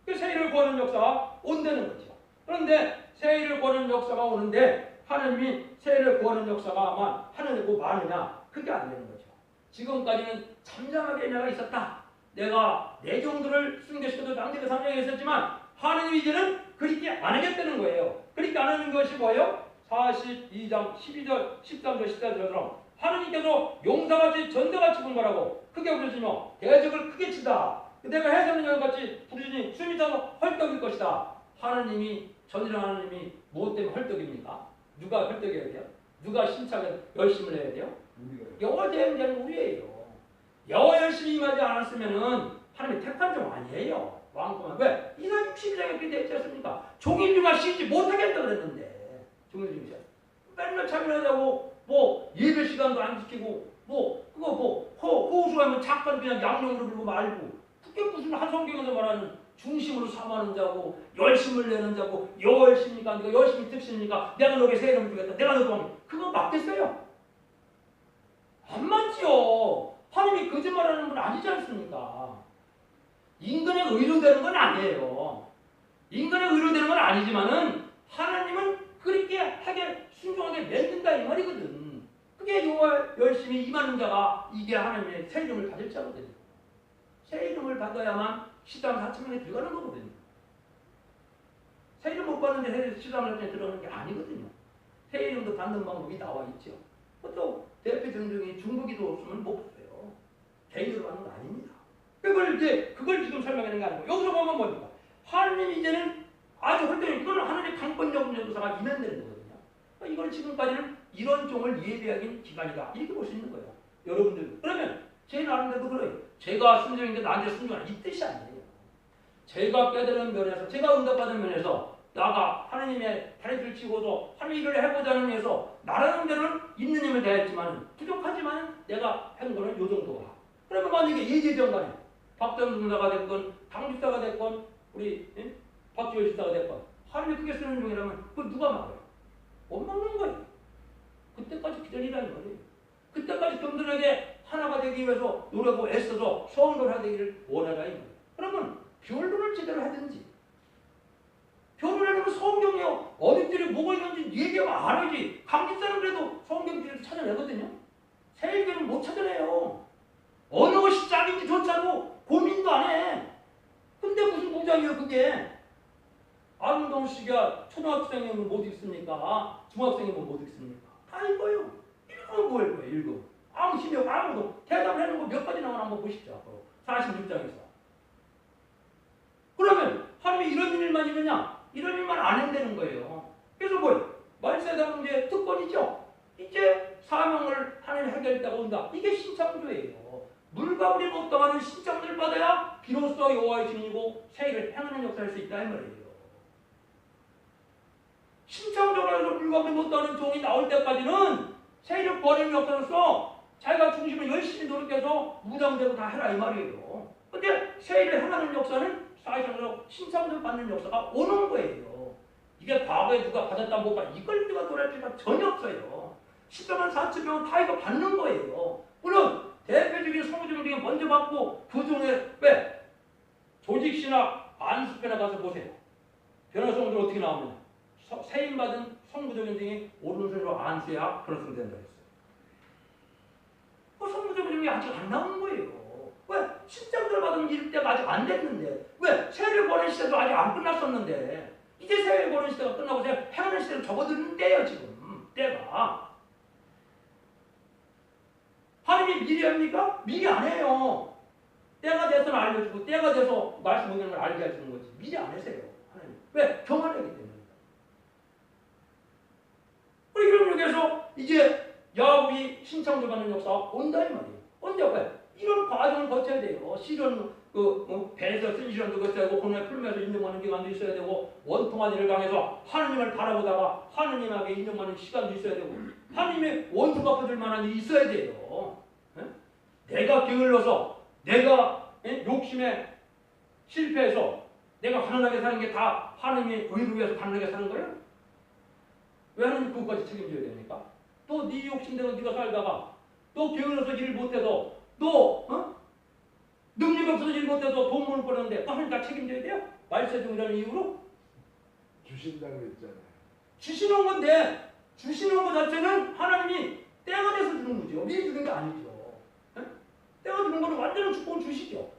그 세일을 구하는 역사가 온다는 거죠. 그런데 세일을 구하는 역사가 오는데 하나님이 세일을 구하는 역사가 하나님 뭐 많으냐? 그게 안 되는 거죠. 지금까지는 잠잠하게 내가 있었다. 내가 내 정도를 순교시켜도 남들이 상정에 있었지만 하나님이 이제는 그렇게 안 하겠다는 거예요. 그렇게 안 하는 것이 뭐예요? 42장 12절 13절 14절처럼 하나님께서 용사같이 전대같이 분발하고 크게 부르시며 대적을 크게 치다. 내가 해서는 여기같이 부르시니 숨이 차서 헐떡일 것이다. 하나님이 전이랑 하나님이 무엇 때문에 헐떡입니까? 누가 헐떡해야 돼요? 누가 심차게 열심을 해야 돼요? 여호와 대행자는 우리예요. 여호와 열심히 임하지 않았으면은 하나님이 택한 종 아니에요. 왕꾸만 왜? 이사 60장에 그렇게 되지 않습니까? 종인중아 쉬지 못하겠다 그랬는데 종인중아 맨날 참여하자고 뭐 예배 시간도 안 지키고 뭐 그거 뭐 호수하면 잠깐 그냥 양념으로 불고 말고 그게 무슨 한 성경에서 말하는 중심으로 삼하는 자고 열심을 내는 자고 열심이니까 네가 열심히 특심이니까 내가 너에게 새 이름 주겠다. 내가 너도 하면 그거 맞겠어요? 안 맞지요. 하나님이 거짓말하는 분 아니지 않습니까? 인간의 의로 되는 건 아니에요. 인간의 의로 되는 건 아니지만은 하나님은 그렇게 하게 순종하게 만든다 이 말이거든. 그게 여호와 열심히 임하는 자가 이게 하나님의 새 이름을 가질 자거든요. 새 이름을 받아야만 시담 4천명에 들어가는 거거든요. 새 이름 못 받는데 시담 4천명에 들어가는 게 아니거든요. 새 이름도 받는 방법이 나와 있죠. 또 대표적인 중에 중보기도 없으면 못 받아요. 개인으로 받는 거 아닙니다. 그걸 지금 설명하는 게 아니고 여기서 보면 뭡니까? 하나님이 이제는 아주 헐떡이 이거는 하나님의 강권적 역사가 임한다는 거거든요. 이걸 지금까지는 이런 종을 예배하기는 기간이다. 이렇게 볼 수 있는 거예요. 여러분들. 그러면 제 나름대로 그래요. 제가 순종인데 나한테 순종하는 이 뜻이 아니에요. 제가 깨달은 면에서 제가 응답받은 면에서 나가 하나님의 다리를 치고도 하나님 일을 해보자는 면에서 나라는 데는 있는 힘을 다했지만 부족하지만 내가 한 거는 요 정도가. 그러면 만약에 예제전 간에 박정수 군사가 됐건 당주사가 됐건 우리 박지원 지사가 됐건 하나님이 크게 쓰는 중이라면 그걸 누가 막아요? 못 막는 거예요. 그때까지 기다리라는 거예요. 그때까지 든든하게 하나가 되기 위해서 노력하고 애써서 성도를 하기를 원하라 이 거예요. 그러면 변론을 제대로 하든지 결혼하려면 성경이요. 어디들이 뭐가 있는지 얘기하면 알아야지. 감기 사람들도 성경들을 찾아내거든요. 세계는 못 찾아내요. 어느 것이 짝인지 조차도 고민도 안 해. 근데 무슨 무장이에요 그게. 아름다운 시기야 초등학생이면 못 읽습니까? 중학생이면 못 읽습니까? 다 읽어요. 읽으면 뭐 읽어요 읽어. 아무 힘이 없고 아무도 대답을 해놓은 거 몇 가지 나오나 한번 보십시오. 46장에서. 그러면 하나님이 이런 일만 있느냐? 이런 일만 안 한다는 거예요. 그래서 뭐예요? 말세다 문제 특권이죠. 이제 사명을 하나님 해결했다고 온다. 이게 신창조예요. 물과 물이 못 당하는 신창조를 받아야 비로소 여호와의 증인이고 세일을 행하는 역사를 할 수 있다 이 말이에요. 신창조라서 물과 물이 못 당하는 종이 나올 때까지는 세일을 버리는 역사로서 자기가 중심을 열심히 노력해서 무장되고 다 해라 이 말이에요. 근데 세일을 행하는 역사는 사회적으로 신창조를 받는 역사가 오는 거예요. 이게 과거에 누가 받았다 못 받았다 이걸 누가 돌아갈 필요가 전혀 없어요. 14만 4천 명은 다 이거 받는 거예요. 물론 대표적인 성우종 중에 먼저 받고 그 중에 왜? 조직신학 안수편에 가서 보세요. 변호성들 어떻게 나오느냐. 세임받은 성부적인 중에 오른손으로 안수야 변호성 된다 했어요. 그 성부적인 중에 아직 안 나온 거예요. 왜? 신장들 받은 일 때가 아직 안 됐는데 왜? 세례 보낸 시대도 아직 안 끝났었는데 이제 세례 보낸 시대가 끝나고 행하는 시대를 접어드는 때예요 지금 때가. 하나님이 미리 합니까? 미리 안 해요. 때가 돼서는 알려주고 때가 돼서 말씀 못하는 걸 알게 해주는 거지. 미리 안 하세요. 하나님. 왜? 경험하기 때문에. 우리 이런 쪽에서 이제 야곱이 신창조 받는 역사가 온다 이 말이에요. 언제 왜? 이런 과정을 거쳐야 돼요. 실현 배에서 쓴 실현도 거쳐야 되고 본래 풀면서 인정하는 기간도 있어야 되고 원통한 일을 당해서 하느님을 바라보다가 하느님에게 인정하는 시간도 있어야 되고 하느님의 원수가 받을 만한 일이 있어야 돼요. 내가 게을러서 내가 욕심에 실패해서 내가 가난하게 사는 게 다 하느님의 의를 위해서 가난하게 사는 거예요? 왜 하느님 그것까지 책임져야 됩니까? 또 네 욕심대로 네가 살다가 또 게을러서 일을 못해서 또 능력이 없어서 일 못해서 돈 못 벌었는데 하나님 다 책임져야 돼요? 말세종이라는 이유로? 주신다고 했잖아요. 주시는 건데 주시는 것 자체는 하나님이 때가 돼서 주는 거죠. 미리 주는 게 아니죠. 때가 주는 거는 완전한 축복을 주시죠.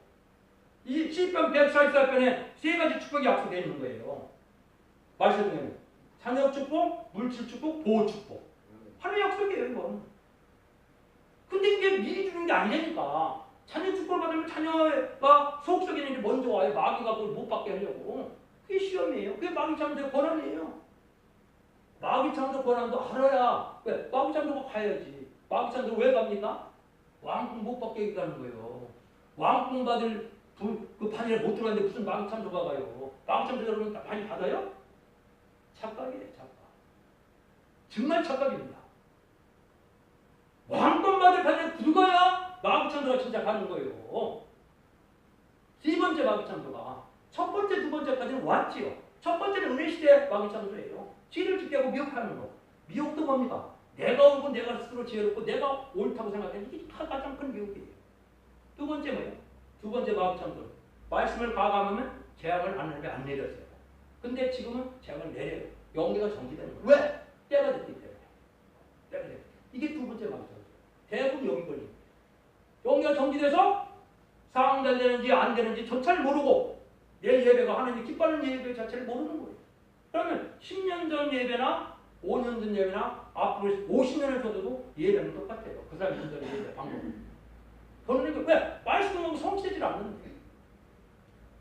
이 시편 144편에 세 가지 축복이 약속되어 있는 거예요. 말세종에는 자녀 축복, 물질 축복, 보호 축복. 하나님의 약속이에요 이건. 근데 이게 미리 주는 게 아니니까 자녀 축복을 받으면 자녀가 속속에 있는 게 먼저 와요. 마귀가 그걸 못 받게 하려고. 그게 시험이에요. 그게 마귀 창조의 권한이에요. 마귀 창조 권한도 알아야 왜? 마귀 창조가 가야지. 마귀 창조 왜 갑니까? 왕궁 못 받게 가는 거예요. 왕궁 받을 그 판에 못 들어갔는데 무슨 마귀 창조가 가요. 마귀 창조 여러분 많이 받아요? 착각이에요. 착각. 정말 착각입니다. 왕권 받을 판에 들어가야 마귀 창조가 진짜 가는 거예요. 세 번째 마귀 창조가 첫 번째, 두 번째까지는 왔지요. 첫 번째는 은혜 시대 마귀 창조예요. 죄를 짓게 하고 미혹하는 거. 미혹도 뭡니까? 내가 옳고 내가 스스로 지혜롭고 내가 옳다고 생각하는 이게 가장 큰 미혹이에요. 두 번째 뭐예요? 두 번째 마귀 창조. 말씀을 과감하면 재앙을 안 내렸어요. 근데 지금은 재앙을 내려요. 영계가 정지되는 거예요. 왜? 때가 됐기 때문에. 때가 됐기 때문에. 이게 두 번째 마귀 창조. 대부분 여기 걸립니다. 영계가 정지돼서 상황이 되는지 안 되는지 조차를 모르고 내 예배가 하나님이 기뻐하는 예배 자체를 모르는 거예요. 그러면 10년 전 예배나 5년 전 예배나 앞으로 50년을 줘도 예배는 똑같아요. 그 사람이 준다는 예배 방법. 그러니까 왜? 말씀은 성취되질 않는데.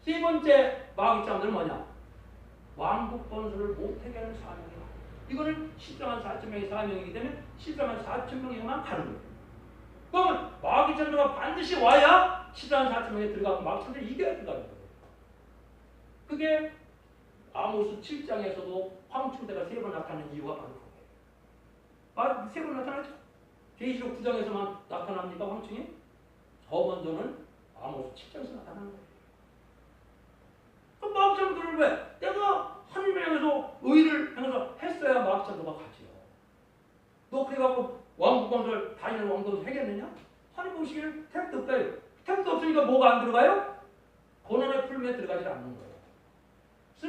세 번째 마귀 창조는 뭐냐? 왕국 건설을 못하게 하는 사명이야. 이거는 14만 4천 명의 사명이기 때문에 14만 4천 명에만 가는 거예요. 그러면 마귀 창조가 반드시 와야 14만 4천 명에 들어가고 마귀 창조를 이겨야 들어가는 거예요. 그게 아모스 7장에서도 황충대가 3번 나타나는 이유가 바로 그거예요. 3번 나타나죠? 계시록 9장에서만 나타납니까 황충이? 저 먼저는 아모스 7장에서 나타나는 거예요. 그럼 마귀 창조를 왜? 내가 하나님을 향해서 의를 향해서 했어야 마귀 창조가 가지요. 너 그래갖고 왕국 건설 다니는 왕국을 하겠느냐? 하나님 보시기에는 택도 없다요. 택도 없으니까 뭐가 안 들어가요? 고난의 풀매에 들어가지 않는 거예요.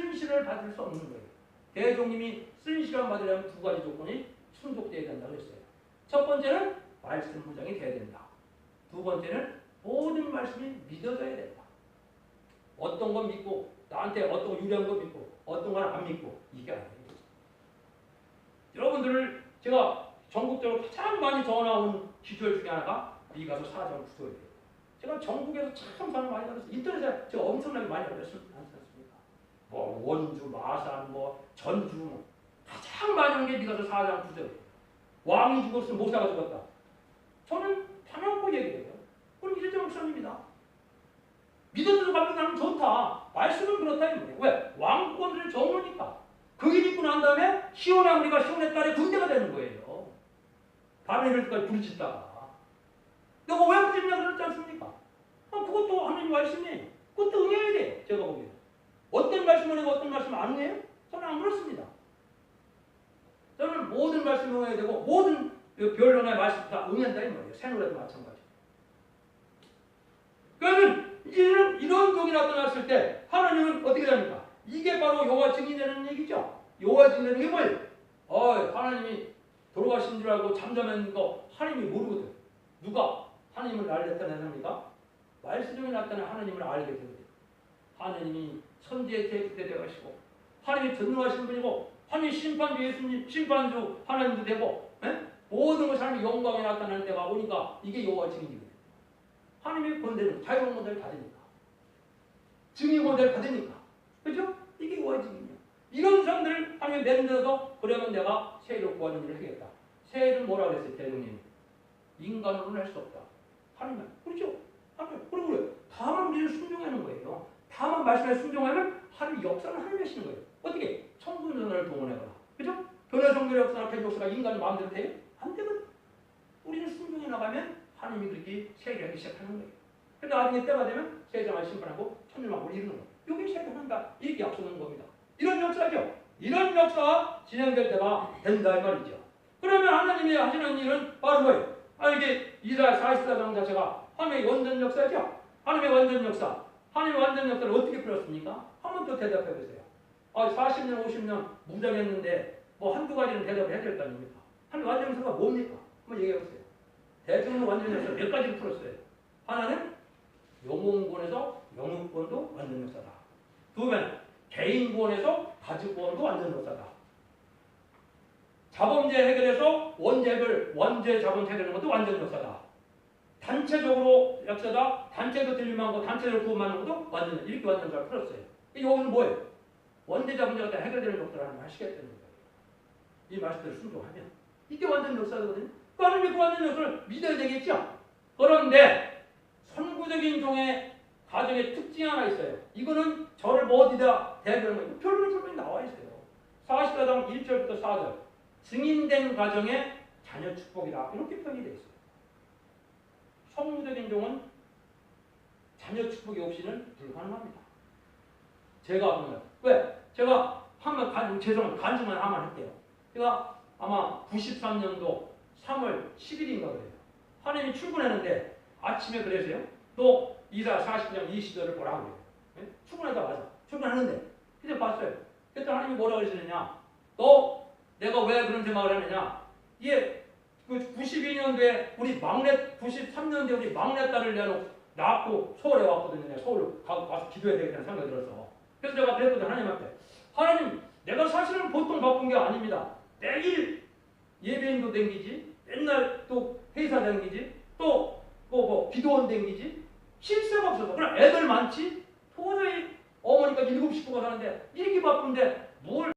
쓴실을 받을 수 없는 거예요. 대종님이 쓴실을 받으려면 두 가지 조건이 충족돼야 된다고 했어요. 첫 번째는 말씀 무장이 돼야 된다. 두 번째는 모든 말씀이 믿어져야 된다. 어떤 건 믿고 나한테 어떤 거 유리한 거 믿고 어떤 건 안 믿고 이게 아니에요. 여러분들을 제가 전국적으로 가장 많이 전화온 기절 중에 하나가 미가서 4장 9절이에요. 제가 전국에서 참 전화 많이 받았어요. 인터넷에 제가 엄청나게 많이 받았습니다. 뭐 원주, 마산, 뭐 전주 뭐 가장 많이 온 게 미가서 4장 9절이에요. 왕이 죽었으면 모사가 죽었다. 저는 단언코 얘기해요. 그럼 이재정 목사님입니다. 믿어도 가면 나는 좋다. 말씀은 그렇다. 왜? 왕권을 정으니까. 그 일 있고 난 다음에 시온아 우리가 시온의 딸의 군대가 되는 거예요. 밤에 이럴 때까지 부르짖다가. 너가 왜 부르짖냐 그랬지 않습니까? 그것도 하나님 말씀이 그것도 응해야 돼요. 제가 보기에는. 어떤 말씀을 하고 어떤 말씀을 안 응해요? 저는 안 그렇습니다. 저는 모든 말씀을 응해야 되고 모든 변론의 말씀 다 응한다 이 말이에요. 새노래도 마찬가지. 그러면 이런 적이 나타났을 때 하나님은 어떻게 됩니까? 이게 바로 여호와 증인이라는 얘기죠. 여호와 증인이라는 게 뭐예요? 하나님이 돌아가신 줄 알고 잠잠한 거 하나님이 모르거든. 누가 하나님을 나타내니까 말씀이 나타나 하나님을 알게 되거든요. 하나님이 천지의 대주대 되시고 하나님이 전능하신 분이고 하나님 심판주 예수님 심판주 하나님도 되고 모든 것이 하나님의 영광이 나타나는 때가 오니까 이게 여호와 증인이거든요. 하나님의 권대는 자유로운 권대를 받으니까 증인 권대를 받으니까 그렇죠? 이게 여호와 증인이야. 이런 사람들을 하나님이 맺어서 그러면 내가 세일을 구하는 일을 하겠다. 세일은 뭐라 그랬어요? 대통령이 인간으로는 할 수 없다. 하나님은 그렇죠? 하나님 그리고 다만 우리를 순종하는 거예요. 다만 말씀에 순종하면 하나님 역사를 하나님이 하시는 거예요. 어떻게? 천군전을 동원해거나 그죠? 변화 종교의 역사나 개혁 역사가 인간의 마음대로 돼요? 안 되거든. 우리는 순종해 나가면 하나님이 그렇게 세일을 하기 시작하는 거예요. 근데 나중에 때가 되면 세상을 심판하고 천일만국을 이루는 거예요. 여기 세일한다. 이렇게 약속하는 겁니다. 이런 역사죠. 이런 역사가 진행될 때가 된다 이 말이죠. 그러면 하나님이 하시는 일은 바로 뭐예요? 이게 이스라엘 44장 자체가 하나님의 원전 역사죠. 하나님의 원전 역사. 하나님의 원전 역사를 어떻게 풀었습니까? 한 번 더 대답해 보세요. 40년, 50년 무장했는데 뭐 한두 가지는 대답을 해야 될 거 아닙니까? 하나님 완전 역사가 뭡니까? 한번 얘기해 보세요. 대통령 완전 역사 몇 가지를 풀었어요. 하나는 영웅권에서 영웅권도 완전 역사다. 두 번째는 개인권에서 가족권도 완전 역사다. 자본제 해결해서 원죄 자본 해결하는 것도 완전 역사다. 단체적으로 역사다. 단체도 들림하고 단체를 구원하는 것도 완전 이렇게 완전 잘 풀었어요. 이 여기는 뭐예요? 원죄 자본제가 다 해결되는 역사를 하나님 하시겠다는 거예요. 이 말씀대로 순종하면 이게 완전 역사거든요. 하나님이 그 완전 역사를 믿어야 되겠죠. 그런데 선구적인 종의 가정의 특징이 하나 있어요. 이거는 저를 뭐 어디다 대변하는 거예요. 별로 나와 있어요. 44장 1절부터 4절. 증인된 가정의 자녀 축복이다. 이렇게 표현이 되어 있어요. 성무적인 종은 자녀 축복이 없이는 불가능합니다. 제가 보면 왜? 제가 한번 간증만 한번 할게요. 제가 아마 93년도 3월 10일인가 그래요. 하나님이 출근했는데 아침에 그래서요. 또 이사 40장 20절을 보라고 그래요. 네? 출근하자마자 출근하는데 그때 봤어요. 그때 하나님이 뭐라고 그러시느냐. 너 내가 왜 그런 생각을 했느냐. 이게 그 92년도에 우리 막내 93년도에 우리 막내딸을 낳고 서울에 왔거든요. 내가 서울 가서 기도해야 되겠다는 생각이 들어서. 그래서 내가 그랬거든요. 하나님한테. 하나님 내가 사실은 보통 바쁜 게 아닙니다. 매일 예배인도 댕기지 맨날 또 회사 댕기지 또 뭐 기도원 댕기지 쉴 새가 없어서 그럼 애들 많지 도저히 어머니가 7 식구가 사는데 이렇게 바쁜데 뭘